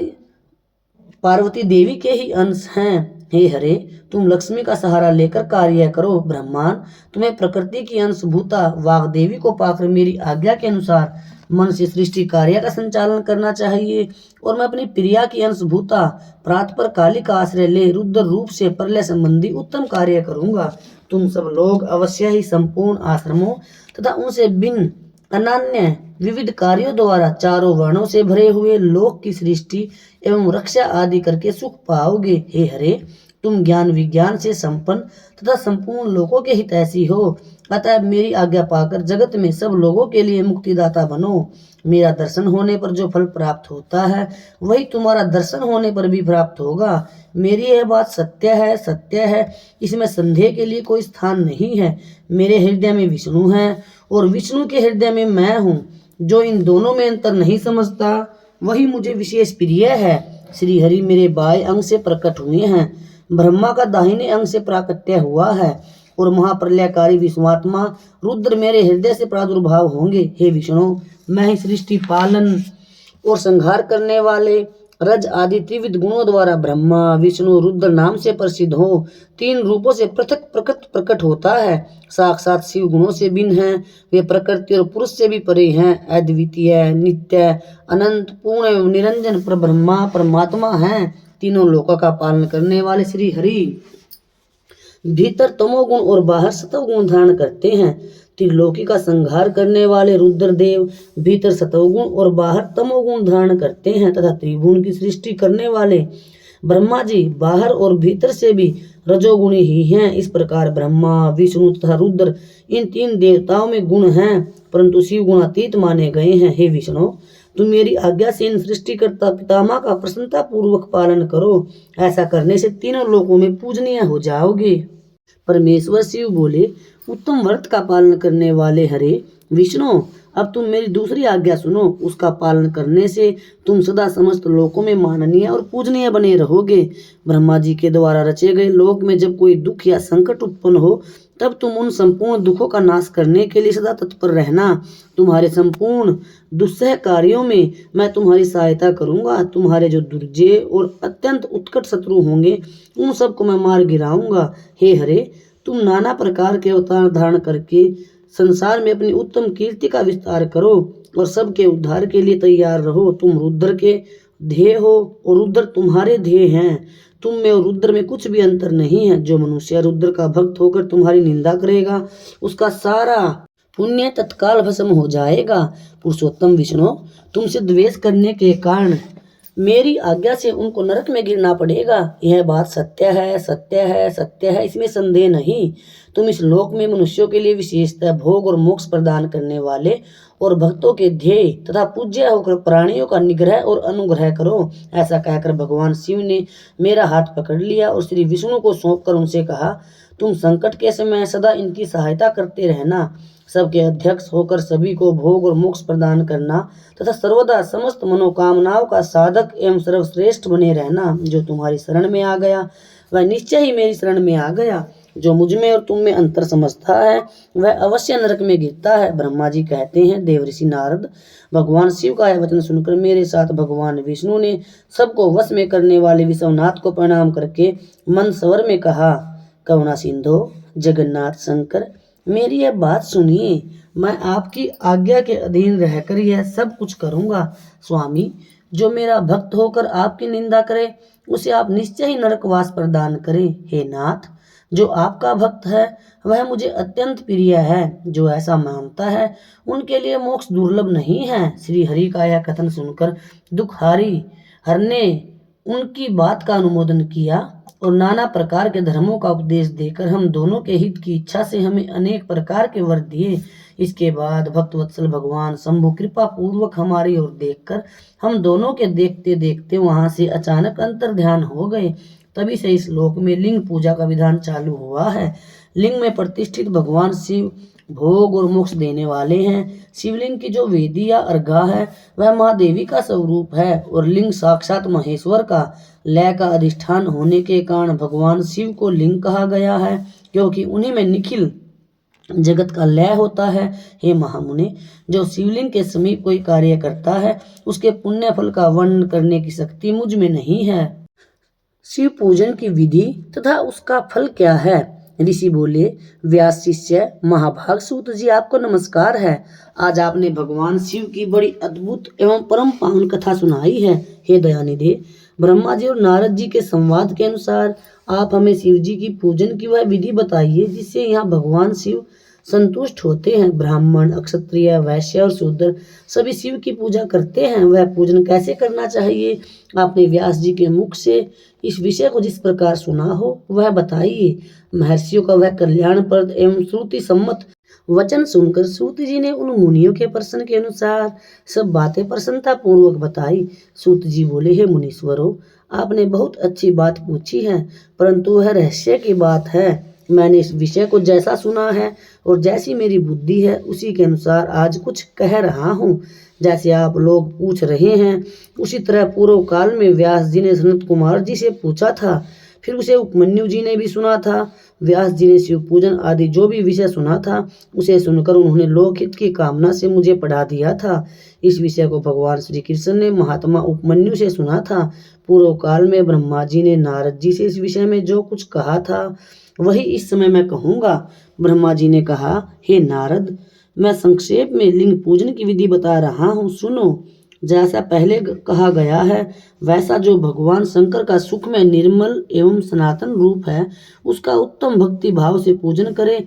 पार्वती देवी के ही अंश हैं। हे हरे, तुम लक्ष्मी का सहारा लेकर कार्य करो। ब्रह्मांड, तुम्हें प्रकृति की अंशभूता वाग्देवी को पाकर मेरी आज्ञा के अनुसार मन से सृष्टि कार्य का संचालन करना चाहिए और मैं अपनी प्रिया की अंशभूता प्रात पर काली का आश्रय ले रुद्र रूप से प्रलय संबंधी उत्तम कार्य करूंगा। तुम सब लोग अवश्य ही संपूर्ण आश्रमों तथा उनसे भिन्न अनन्य विविध कार्यों द्वारा चारों वर्णों से भरे हुए लोक की सृष्टि एवं रक्षा आदि करके सुख पाओगे। हे हरे, तुम ज्ञान विज्ञान से संपन्न तथा संपूर्ण लोगों के हितैषी हो, अतः मेरी आज्ञा पाकर जगत में सब लोगों के लिए मुक्तिदाता बनो। मेरा दर्शन होने पर जो फल प्राप्त होता है वही तुम्हारा दर्शन होने पर भी प्राप्त होगा। मेरी यह बात सत्य है, इसमें संदेह के लिए कोई स्थान नहीं है। मेरे हृदय में विष्णु है और विष्णु के हृदय में मैं हूँ। जो इन दोनों में अंतर नहीं समझता वही मुझे विशेष प्रिय है। श्री हरि मेरे बाएं अंग से प्रकट हुए हैं, ब्रह्मा का दाहिने अंग से प्राकट्य हुआ है और महाप्रलयकारी विश्वात्मा रुद्र मेरे हृदय से प्रादुर्भाव होंगे। हे विष्णु, मैं ही सृष्टि पालन और संहार करने वाले रज आदि त्रिविध गुणों द्वारा ब्रह्मा विष्णु रुद्र नाम से प्रसिद्ध हो। तीन रूपों से पृथक प्रकट होता है। साक्षात शिव गुणों से भिन्न है, वे प्रकृति और पुरुष से भी परे हैं। अद्वितीय नित्य अनंत पूर्ण एवं निरंजन ब्रह्मा परमात्मा हैं। तीनों लोकों का पालन करने वाले श्री हरि भीतर तमोगुण और बाहर सतोगुण धारण करते हैं। त्रिलोकी का संहार करने वाले रुद्रदेव भीतर सतोगुण और बाहर तमोगुण धारण करते हैं तथा त्रिभुवन की सृष्टि करने वाले ब्रह्मा जी बाहर और भीतर से भी रजोगुणी ही हैं। इस प्रकार ब्रह्मा विष्णु तथा रुद्र इन तीन देवताओं में गुण हैं, परंतु शिव गुणातीत माने गए हैं। हे विष्णु, तुम मेरी आज्ञा से इन सृष्टिकर्ता पितामह का प्रसन्नता पूर्वक पालन करो। ऐसा करने से तीनों लोकों में पूजनीय हो जाओगे। परमेश्वर शिव बोले, उत्तम व्रत का पालन करने वाले हरे विष्णु, अब तुम मेरी दूसरी आज्ञा सुनो। उसका पालन करने से तुम सदा समस्त लोकों में माननीय और पूजनीय बने रहोगे। ब्रह्मा जी के द्वारा रचे गए लोक में जब कोई दुख या संकट उत्पन्न हो तब तुम उन संपूर्ण दुखों का नाश करने के लिए सदा तत्पर रहना। तुम्हारे संपूर्ण दुस्सह कार्यों में मैं तुम्हारी सहायता करूंगा। तुम्हारे जो दुर्जय और अत्यंत उत्कट शत्रु होंगे उन सबको मैं मार गिराऊंगा। हे हरे, तुम नाना प्रकार के अवतार धारण करके संसार में अपनी उत्तम कीर्ति का विस्तार करो और सबके उद्धार के लिए तैयार रहो। तुम रुद्र के ध्येय हो और रुद्र तुम्हारे ध्येय हैं। तुम में और रुद्र में कुछ भी अंतर नहीं है। जो मनुष्य रुद्र का भक्त होकर तुम्हारी निंदा करेगा उसका सारा पुण्य तत्काल भस्म हो जाएगा। पुरुषोत्तम विष्णु, तुमसे द्वेष करने के कारण मेरी आज्ञा से उनको नरक में गिरना पड़ेगा। यह बात सत्य है, इसमें संदेह नहीं। तुम इस लोक में मनुष्यों के लिए विशेषतः भोग और मोक्ष प्रदान करने वाले और भक्तों के ध्येय तथा पूज्य होकर प्राणियों का निग्रह और अनुग्रह करो। ऐसा कहकर भगवान शिव ने मेरा हाथ पकड़ लिया और श्री विष्णु को सौंपकर उनसे कहा, तुम संकट के समय सदा इनकी सहायता करते रहना। सबके अध्यक्ष होकर सभी को भोग और मोक्ष प्रदान करना तथा सर्वदा समस्त मनोकामनाओं का साधक एवं सर्वश्रेष्ठ बने रहना। जो तुम्हारी शरण में आ गया वह निश्चय ही मेरी शरण में आ गया। जो मुझ में और तुम में अंतर समझता है वह अवश्य नरक में गिरता है। ब्रह्मा जी कहते हैं, देवऋषि नारद भगवान शिव का यह वचन सुनकर मेरे साथ भगवान विष्णु ने सबको वश में करने वाले विश्वनाथ को प्रणाम करके मन स्वर में कहा, करुणा सिंधु जगन्नाथ शंकर, मेरी यह बात सुनिए। मैं आपकी आज्ञा के अधीन रहकर यह सब कुछ करूंगा। स्वामी, जो मेरा भक्त होकर आपकी निंदा करे उसे आप निश्चय ही नरकवास प्रदान करें। हे नाथ, जो आपका भक्त है वह मुझे अत्यंत प्रिय है। जो ऐसा मानता है उनके लिए मोक्ष दुर्लभ नहीं है। श्री हरि का यह कथन सुनकर दुखहारी हर ने उनकी बात का अनुमोदन किया और नाना प्रकार के धर्मों का उपदेश देकर हम दोनों के हित की इच्छा से हमें अनेक प्रकार के वर दिए। इसके बाद भक्तवत्सल भगवान शंभु कृपा पूर्वक हमारी ओर देखकर हम दोनों के देखते देखते वहां से अचानक अंतर ध्यान हो गए। तभी से इस लोक में लिंग पूजा का विधान चालू हुआ है। लिंग में प्रतिष्ठित भगवान शिव भोग और मोक्ष देने वाले हैं। शिवलिंग की जो वेदी या अर्घा है वह महादेवी का स्वरूप है और लिंग साक्षात महेश्वर का लय का अधिष्ठान होने के कारण भगवान शिव को लिंग कहा गया है, क्योंकि उन्हीं में निखिल जगत का लय होता है। हे महामुने, जो शिवलिंग के समीप कोई कार्य करता है उसके पुण्य फल का वर्णन करने की शक्ति मुझ में नहीं है। शिव पूजन की विधि तथा उसका फल क्या है? ऋषि बोले, व्यास शिष्य महाभाग सूत जी, आपको नमस्कार है। आज आपने भगवान शिव की बड़ी अद्भुत एवं परम पावन कथा सुनाई है। हे दयानिधि, ब्रह्मा जी और नारद जी के संवाद के अनुसार आप हमें शिव जी की पूजन की वह विधि बताइए जिससे यहाँ भगवान शिव संतुष्ट होते हैं। ब्राह्मण, क्षत्रिय, वैश्य और शूद्र सभी शिव की पूजा करते हैं। वह पूजन कैसे करना चाहिए, आपने व्यास जी के मुख से इस विषय को जिस प्रकार सुना हो वह बताइए। महर्षियों का वह कल्याणप्रद एवं श्रुति सम्मत वचन सुनकर सूत जी ने उन मुनियों के प्रश्न के अनुसार सब बातें प्रसन्नता पूर्वक बताई। सूत जी बोले, हे मुनीश्वरों, आपने बहुत अच्छी बात पूछी है, परंतु वह रहस्य की बात है। मैंने इस विषय को जैसा सुना है और जैसी मेरी बुद्धि है उसी के अनुसार आज कुछ कह रहा हूँ। जैसे आप लोग पूछ रहे हैं उसी तरह पूर्व काल में व्यास जी ने सनत कुमार जी से पूछा था, फिर उसे उपमन्यु जी ने भी सुना था। व्यास जी ने शिव पूजन आदि जो भी विषय सुना था उसे सुनकर उन्होंने लोकहित की कामना से मुझे पढ़ा दिया था। इस विषय को भगवान श्री कृष्ण ने महात्मा उपमन्यु से सुना था। पूर्व काल में ब्रह्मा जी ने नारद जी से इस विषय में जो कुछ कहा था वही इस समय मैं कहूँगा। ब्रह्मा जी ने कहा, हे नारद, मैं संक्षेप में लिंग पूजन की विधि बता रहा हूँ, सुनो। जैसा पहले कहा गया है वैसा जो भगवान शंकर का सुखमय निर्मल एवं सनातन रूप है उसका उत्तम भक्ति भाव से पूजन करे।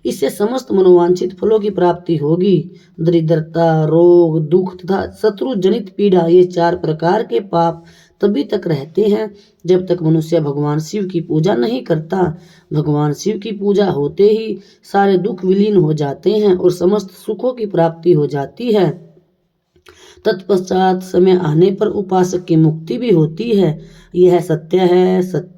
इससे समस्त मनोवांछित फलों की प्राप्ति होगी। दरिद्रता, रोग, दुख तथा शत्रु जनित पीड़ा, ये 4 प्रकार के पाप तभी तक रहते हैं जब तक मनुष्य भगवान शिव की पूजा नहीं करता। भगवान शिव की पूजा होते ही सारे दुख विलीन हो जाते हैं और समस्त सुखों की प्राप्ति हो जाती है। तत्पश्चात समय आने पर उपासक की मुक्ति भी होती है। यह सत्य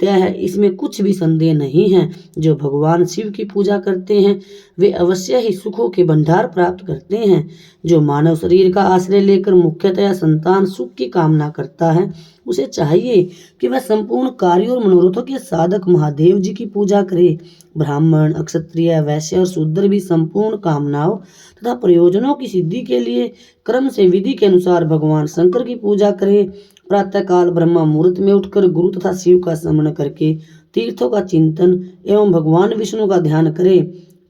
है, इसमें कुछ भी संदेह नहीं है। जो भगवान शिव की पूजा करते हैं वे अवश्य ही सुखों के भंडार प्राप्त करते हैं। जो मानव शरीर का आश्रय लेकर मुख्यतया संतान सुख की कामना करता है उसे चाहिए कि वह संपूर्ण कार्यों और मनोरथों के साधक महादेव जी की पूजा करे। ब्राह्मण, क्षत्रिय, वैश्य और शूद्र भी संपूर्ण कामनाओं तथा प्रयोजनों की सिद्धि के लिए क्रम से विधि के अनुसार भगवान शंकर की पूजा करे। प्रातःकाल ब्रह्मा मुहूर्त में उठकर गुरु तथा शिव का स्मरण करके तीर्थों का चिंतन एवं भगवान विष्णु का ध्यान करे।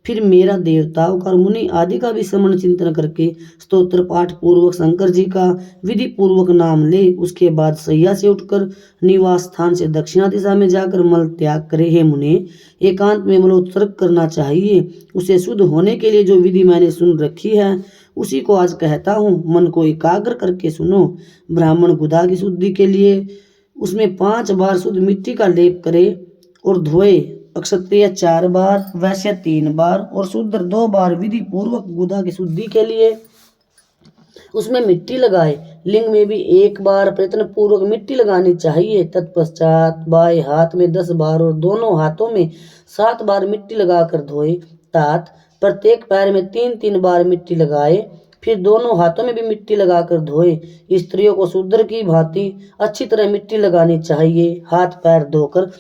फिर मेरा देवताओं का और मुनि आदि का भी स्मरण चिंतन करके स्तोत्र पाठ पूर्वक शंकर जी का विधि पूर्वक नाम ले। उसके बाद सैया से उठकर निवास स्थान से दक्षिणा दिशा में जाकर मल त्याग करे। हे मुने, एकांत में मलोत्सर्ग करना चाहिए। उसे शुद्ध होने के लिए जो विधि मैंने सुन रखी है उसी को आज कहता हूँ, मन को एकाग्र करके सुनो। ब्राह्मण गुदा की शुद्धि के लिए उसमें 5 बार शुद्ध मिट्टी का लेप करे और धोए। क्षत्रिय 4 बार, वैश्य 3 बार और शूद्र 2 बार विधि पूर्वक गुदा की शुद्धि के लिए उसमें मिट्टी लगाए। लिंग में भी 1 बार प्रयत्न पूर्वक मिट्टी लगानी चाहिए। तत्पश्चात बाएं हाथ में 10 बार और दोनों हाथों में 7 बार मिट्टी लगाकर धोए। तात प्रत्येक पैर में 3-3 बार मिट्टी लगाए, फिर दोनों हाथों में भी मिट्टी लगाकर धोए। स्त्रियों को शूद्र की भांति अच्छी तरह मिट्टी लगानी चाहिए। हाथ पैर धोकर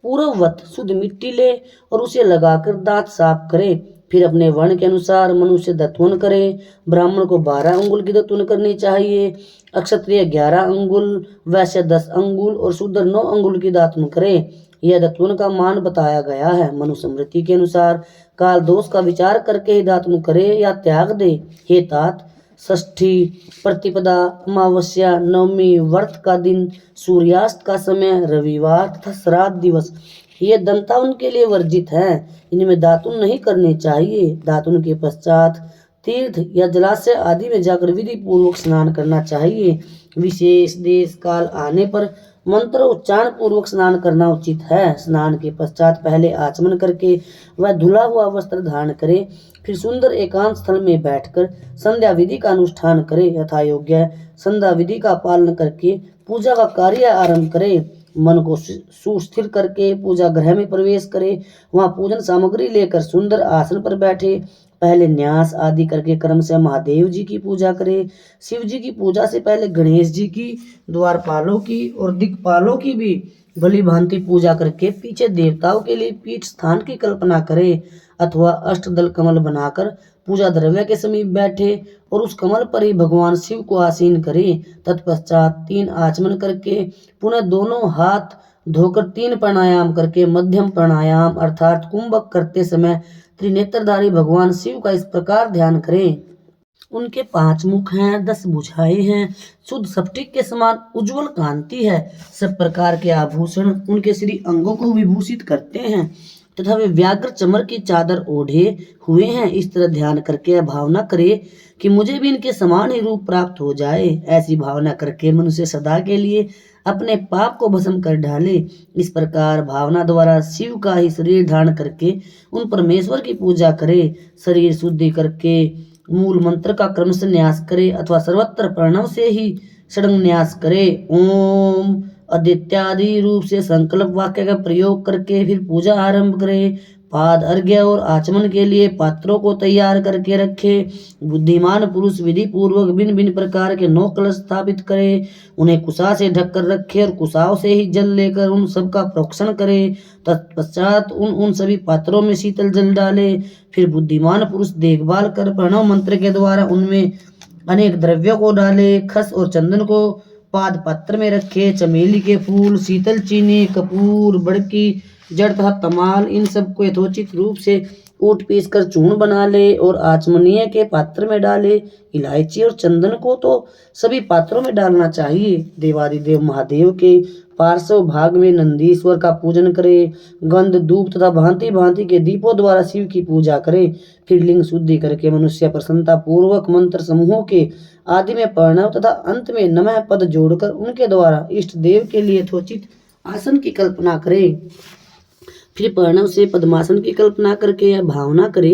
पूर्ववत शुद्ध मिट्टी ले और उसे लगाकर दांत साफ करे। फिर अपने वर्ण के अनुसार मनुष्य दत्वन करे। ब्राह्मण को 12 अंगुल की दत्वन करनी चाहिए, क्षत्रिय 11 अंगुल, वैश्य 10 अंगुल और शूद्र 9 अंगुल की दातुन करे। यह दत्वन का मान बताया गया है। मनुस्मृति के अनुसार काल दोष का विचार करके ही दातुन करे या त्याग दे। हे तात, षष्ठी, प्रतिपदा, अमावस्या, नवमी, व्रत का दिन, सूर्यास्त का समय, रविवार तथा श्राद्ध दिवस ये दंतावन के लिए वर्जित है। इनमें दातुन नहीं करने चाहिए। दातुन के पश्चात तीर्थ या जलाशय आदि में जाकर विधि पूर्वक स्नान करना चाहिए। विशेष देश काल आने पर मंत्र उच्चारण पूर्वक स्नान करना उचित है। स्नान के पश्चात पहले आचमन करके वह धुला हुआ वस्त्र धारण करे, फिर सुंदर एकांत स्थल में बैठकर संध्या विधि का अनुष्ठान करे। यथा योग्य संध्या विधि का पालन करके पूजा का कार्य आरंभ करे। मन को सुस्थिर करके पूजा गृह में प्रवेश करे। वहां पूजन सामग्री लेकर सुंदर आसन पर बैठे। पहले न्यास आदि करके क्रम से महादेव जी की पूजा करे। शिव जी की पूजा से पहले गणेश जी की, द्वारपालों की और दिक्पालों की भी भली भांति पूजा करके पीछे देवताओं के लिए पीठ स्थान की कल्पना करे अथवा अष्टदल कमल बनाकर पूजा द्रव्य के समीप बैठे और उस कमल पर ही भगवान शिव को आसीन करे। तत्पश्चात 3 आचमन करके पुनः दोनों हाथ धोकर 3 प्राणायाम करके मध्यम प्राणायाम अर्थात कुंभक करते समय त्रिनेत्रधारी भगवान शिव का इस प्रकार ध्यान करें। उनके 5 मुख हैं, 10 भुजाएं हैं, शुद्ध स्फटिक के समान उज्जवल कांति है। सब प्रकार के आभूषण उनके श्री अंगों को विभूषित करते हैं। तथा वे व्याघ्र चमर की चादर ओढ़े हुए हैं। इस तरह ध्यान करके भावना करे कि मुझे भी इनके समान ही रूप प्राप्त हो जाए। ऐसी भावना करके मनुष्य सदा के लिए अपने पाप को भस्म कर डाले। इस प्रकार भावना द्वारा शिव का ही शरीर धारण करके उन परमेश्वर की पूजा करे। शरीर शुद्धि करके मूल मंत्र का क्रमशः न्यास करे अथवा सर्वत्र प्रणव से ही षडंग न्यास करे। ओम आदित्यादि रूप से संकल्प वाक्य का प्रयोग करके फिर पूजा आरंभ करे। पाद अर्घ्य और आचमन के लिए पात्रों को तैयार करके रखे। बुद्धिमान पुरुष विधि पूर्वक भिन्न भिन्न प्रकार के 9 कलश स्थापित करे, उन्हें कुशा से ढककर रखे और कुशाओं से ही जल लेकर उन सबका प्रोक्षण करे। तत्पश्चात उन सभी पात्रों में शीतल जल डाले। फिर बुद्धिमान पुरुष देखभाल कर प्रणव मंत्र के द्वारा उनमें अनेक द्रव्यों को डाले। खस और चंदन को पाद पात्र में रखे। चमेली के फूल, शीतल चीनी, कपूर, बड़की जड़ तथा तमाल, इन सबको यथोचित रूप से कूट पीस कर चूर्ण बना ले और आचमनीय के पात्र में डाले। इलायची और चंदन को तो सभी पात्रों में डालना चाहिए। देवादिदेव महादेव के पार्श्व भाग में नंदीश्वर का पूजन करे। गंध, धूप तथा भांति भांति के दीपों द्वारा शिव की पूजा करे। फिर लिंग शुद्धि करके मनुष्य प्रसन्नता पूर्वक मंत्र समूहों के आदि में प्रणव तथा अंत में नमः पद जोड़कर उनके द्वारा इष्ट देव के लिए यथोचित आसन की कल्पना करे। फिर प्रणव से पद्मासन की कल्पना करके यह भावना करे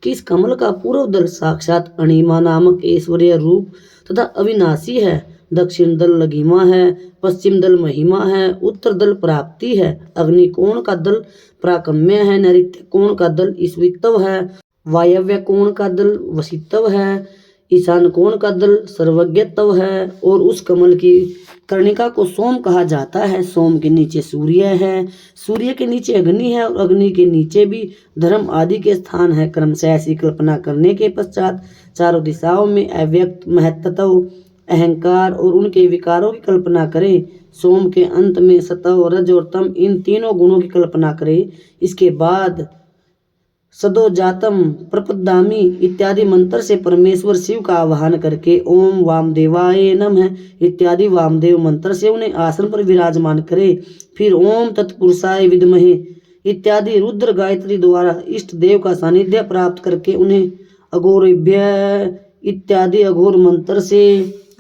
कि इस कमल का पूर्व दल साक्षात अणिमा नामक ऐश्वर्य रूप तथा अविनाशी है, दक्षिण दल लघिमा है, पश्चिम दल महिमा है, उत्तर दल प्राप्ति है, अग्नि कोण का दल प्राकम्य है, नैऋत्य कोण का दल ईश्वित्व है, वायव्य कोण का दल वसित्व है, ईशान कोण का दल सर्वज्ञत्व है और उस कमल की कर्णिका को सोम कहा जाता है। सोम के नीचे सूर्य है, सूर्य के नीचे अग्नि है और अग्नि के नीचे भी धर्म आदि के स्थान है। क्रमशः ऐसी कल्पना करने के पश्चात चारों दिशाओं में अव्यक्त महत्त्व, अहंकार और उनके विकारों की कल्पना करें। सोम के अंत में सतव, रज और तम, इन तीनों गुणों की कल्पना करें। इसके बाद सदोजातम प्रपद्यामि इत्यादि मंत्र से परमेश्वर शिव का आवाहन करके ओम वामदेवाय नमः इत्यादि वामदेव मंत्र से उन्हें आसन पर विराजमान करे। फिर ओम तत्पुरुषाय विद्महे इत्यादि रुद्र गायत्री द्वारा इष्ट देव का सानिध्य प्राप्त करके उन्हें अघोरेभ्य इत्यादि अघोर मंत्र से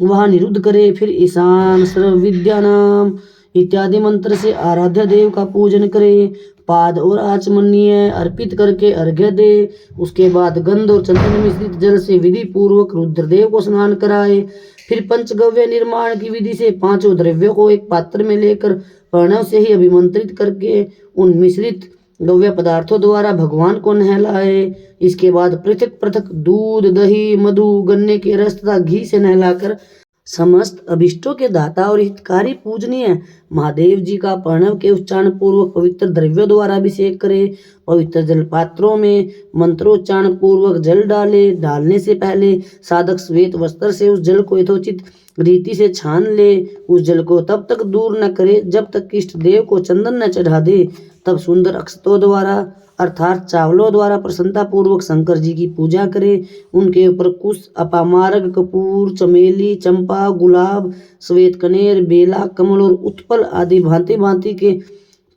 वहाँ निरुद्ध करे। फिर ईशान सर्व विद्यानाम इत्यादि मंत्र से आराध्य देव का पूजन करे। पाद और आचमनीय अर्पित करके अर्घ्य दे। उसके बाद गंध और चंदन मिश्रित जल से विधि पूर्वक रुद्रदेव को स्नान कराए। फिर पंचगव्य निर्माण की विधि से 5 द्रव्यों को एक पात्र में लेकर प्रणव से ही अभिमंत्रित करके उन मिश्रित गव्य पदार्थों द्वारा भगवान को नहलाए। इसके बाद पृथक पृथक दूध, दही, मधु, गन्ने के रस तथा घी से नहलाकर समस्त अभिष्टों के दाता और हितकारी पूजनीय महादेव जी का प्रणव के उच्चारण पूर्वक पवित्र द्रव्यों द्वारा अभिषेक करे। पवित्र जल पात्रों में मंत्रोच्चारण पूर्वक जल डाले। डालने से पहले साधक श्वेत वस्त्र से उस जल को यथोचित रीति से छान ले। उस जल को तब तक दूर न करे जब तक इष्ट देव को चंदन न चढ़ा दे। तब सुंदर अक्षतों द्वारा अर्थात चावलों द्वारा प्रसन्नता पूर्वक शंकर जी की पूजा करे। उनके ऊपर कुश, अपामार्ग, कपूर, चमेली, चंपा, गुलाब, श्वेत कनेर, बेला, कमल और उत्पल आदि भांति भांति के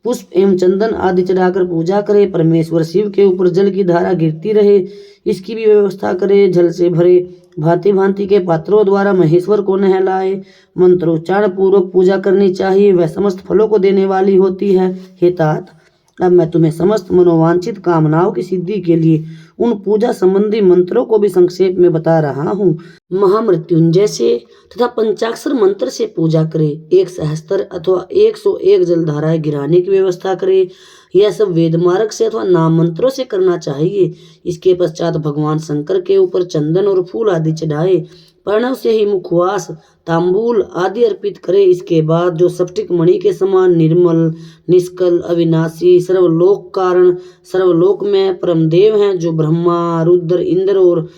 पुष्प एवं चंदन आदि चढ़ाकर पूजा करे। परमेश्वर शिव के ऊपर जल की धारा गिरती रहे, इसकी भी व्यवस्था करे। जल से भरे भांति भांति के पात्रों द्वारा महेश्वर को नहलाए। मंत्रोच्चारण पूर्वक पूजा करनी चाहिए, वह समस्त फलों को देने वाली होती है। हे तात, अब मैं तुम्हें समस्त मनोवांछित कामनाओं की सिद्धि के लिए उन पूजा संबंधी मंत्रों को भी संक्षेप में बता रहा हूँ। महामृत्युंजय से तथा पंचाक्षर मंत्र से पूजा करे। 1 सहस्त्र अथवा 101 जलधाराएं गिराने की व्यवस्था करे। यह सब वेद मार्ग से अथवा नाम मंत्रों से करना चाहिए। इसके पश्चात भगवान शंकर के ऊपर चंदन और फूल आदि चढ़ाए। प्रणव से ही मुखवास, तांबूल आदि अर्पित करे। इसके बाद जो स्फटिक मणि के समान निर्मल, निष्कल, अविनाशी, सर्वलोक कारण, सर्वलोक में परमदेव हैं, जो ब्रह्मा, रुद्र, इंद्र और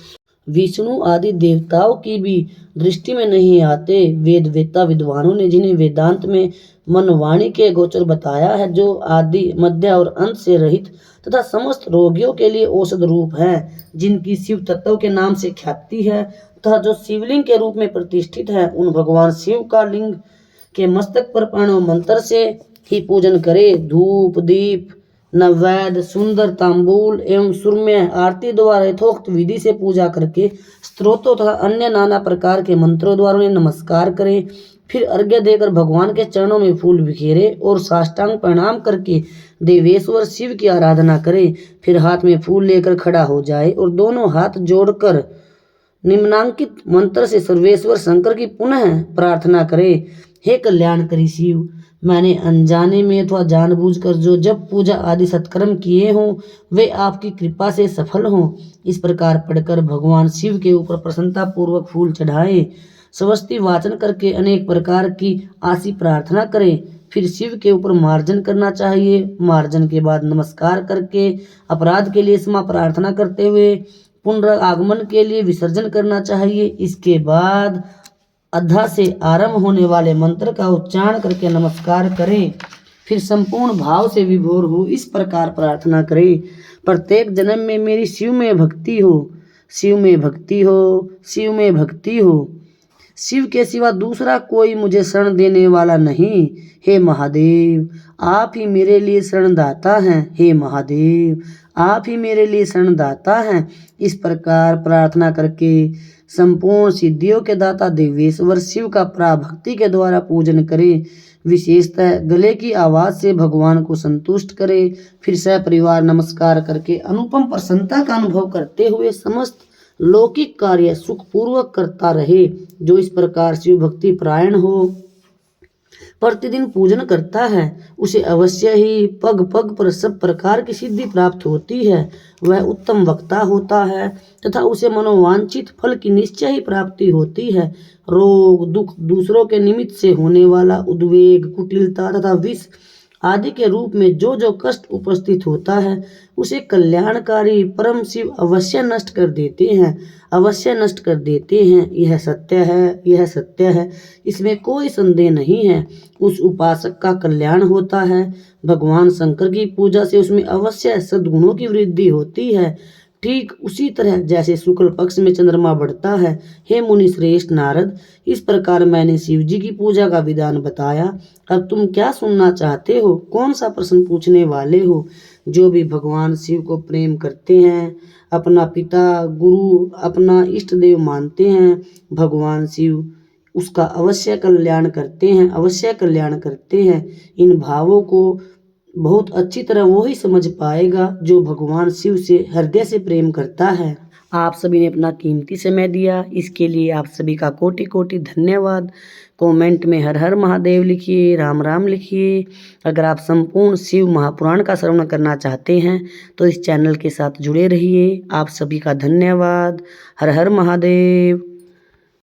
विष्णु आदि देवताओं की भी दृष्टि में नहीं आते। वेद वेत्ता विद्वानों ने जिन्हें वेदांत में मनवाणी के गोचर बताया है, जो आदि मध्य और अंत से रहित तथा समस्त रोगियों के लिए औषध रूप हैं, जिनकी शिव तत्व के नाम से ख्याति है तथा जो शिवलिंग के रूप में प्रतिष्ठित है, उन भगवान शिव का लिंग के मस्तक पर प्रणव मंत्र से ही पूजन करे। धूप, दीप नैवेद्य, सुंदर तांबूल एवं सुरम्य आरती द्वारा यथोक्त विधि से पूजा करके स्तोत्रों तथा अन्य नाना प्रकार के मंत्रों द्वारा उन्हें नमस्कार करें। फिर अर्घ्य देकर भगवान के चरणों में फूल बिखेरे और साष्टांग प्रणाम करके देवेश्वर शिव की आराधना करें। फिर हाथ में फूल लेकर खड़ा हो जाए और दोनों हाथ जोड़कर निम्नांकित मंत्र से सर्वेश्वर शंकर की पुनः प्रार्थना करें। हे कल्याणकारी शिव, मैंने अनजाने में अथवा जानबूझकर जो जप पूजा आदि सत्कर्म किए हों वे आपकी कृपा से सफल हों। इस प्रकार पढ़कर भगवान शिव के ऊपर प्रसन्नता पूर्वक फूल चढ़ाए। स्वस्ति वाचन करके अनेक प्रकार की आशी प्रार्थना करें। फिर शिव के ऊपर मार्जन करना चाहिए। मार्जन के बाद नमस्कार करके अपराध के लिए क्षमा प्रार्थना करते हुए पुनरागमन के लिए विसर्जन करना चाहिए। इसके बाद अधा से आरंभ होने वाले मंत्र का उच्चारण करके नमस्कार करें। फिर संपूर्ण भाव से विभोर हो इस प्रकार प्रार्थना करें। प्रत्येक जन्म में मेरी शिव में भक्ति हो, शिव में भक्ति हो, शिव में भक्ति हो। शिव के सिवा दूसरा कोई मुझे शरण देने वाला नहीं। हे महादेव, आप ही मेरे लिए शरणदाता हैं। हे महादेव, आप ही मेरे लिए शरणदाता हैं। इस प्रकार प्रार्थना करके संपूर्ण सिद्धियों के दाता देवेश्वर शिव का पराभक्ति के द्वारा पूजन करें। विशेषतः गले की आवाज से भगवान को संतुष्ट करें। फिर सपरिवार नमस्कार करके अनुपम प्रसन्नता का अनुभव करते हुए समस्त लौकिक कार्य सुखपूर्वक करता रहे। जो इस प्रकार शिव भक्ति परायण हो, प्रतिदिन पूजन करता है, उसे अवश्य ही पग पग पर सब प्रकार की सिद्धि प्राप्त होती है। वह उत्तम वक्ता होता है तथा उसे मनोवांछित फल की निश्चय ही प्राप्ति होती है। रोग दुख, दूसरों के निमित्त से होने वाला उद्वेग, कुटिलता तथा विष आदि के रूप में जो जो कष्ट उपस्थित होता है उसे कल्याणकारी परम शिव अवश्य नष्ट कर देते हैं, अवश्य नष्ट कर देते हैं। यह सत्य है, यह सत्य है, इसमें कोई संदेह नहीं है। उस उपासक का कल्याण होता है। भगवान शंकर की पूजा से उसमें अवश्य सद्गुणों की वृद्धि होती है। ठीक उसी तरह जैसे शुक्ल पक्ष में चंद्रमा बढ़ता है। हे मुनि श्रेष्ठ नारद, इस प्रकार मैंने शिव जी की पूजा का विधान बताया। अब तुम क्या सुनना चाहते हो? कौन सा प्रश्न पूछने वाले हो? जो भी भगवान शिव को प्रेम करते हैं, अपना पिता गुरु अपना इष्ट देव मानते हैं, भगवान शिव उसका अवश्य कल्याण करते हैं, अवश्य कल्याण करते हैं। इन भावों को बहुत अच्छी तरह वो ही समझ पाएगा जो भगवान शिव से हृदय से प्रेम करता है। आप सभी ने अपना कीमती समय दिया, इसके लिए आप सभी का कोटि कोटि धन्यवाद। कमेंट में हर हर महादेव लिखिए, राम राम लिखिए। अगर आप संपूर्ण शिव महापुराण का श्रवण करना चाहते हैं तो इस चैनल के साथ जुड़े रहिए। आप सभी का धन्यवाद। हर हर महादेव।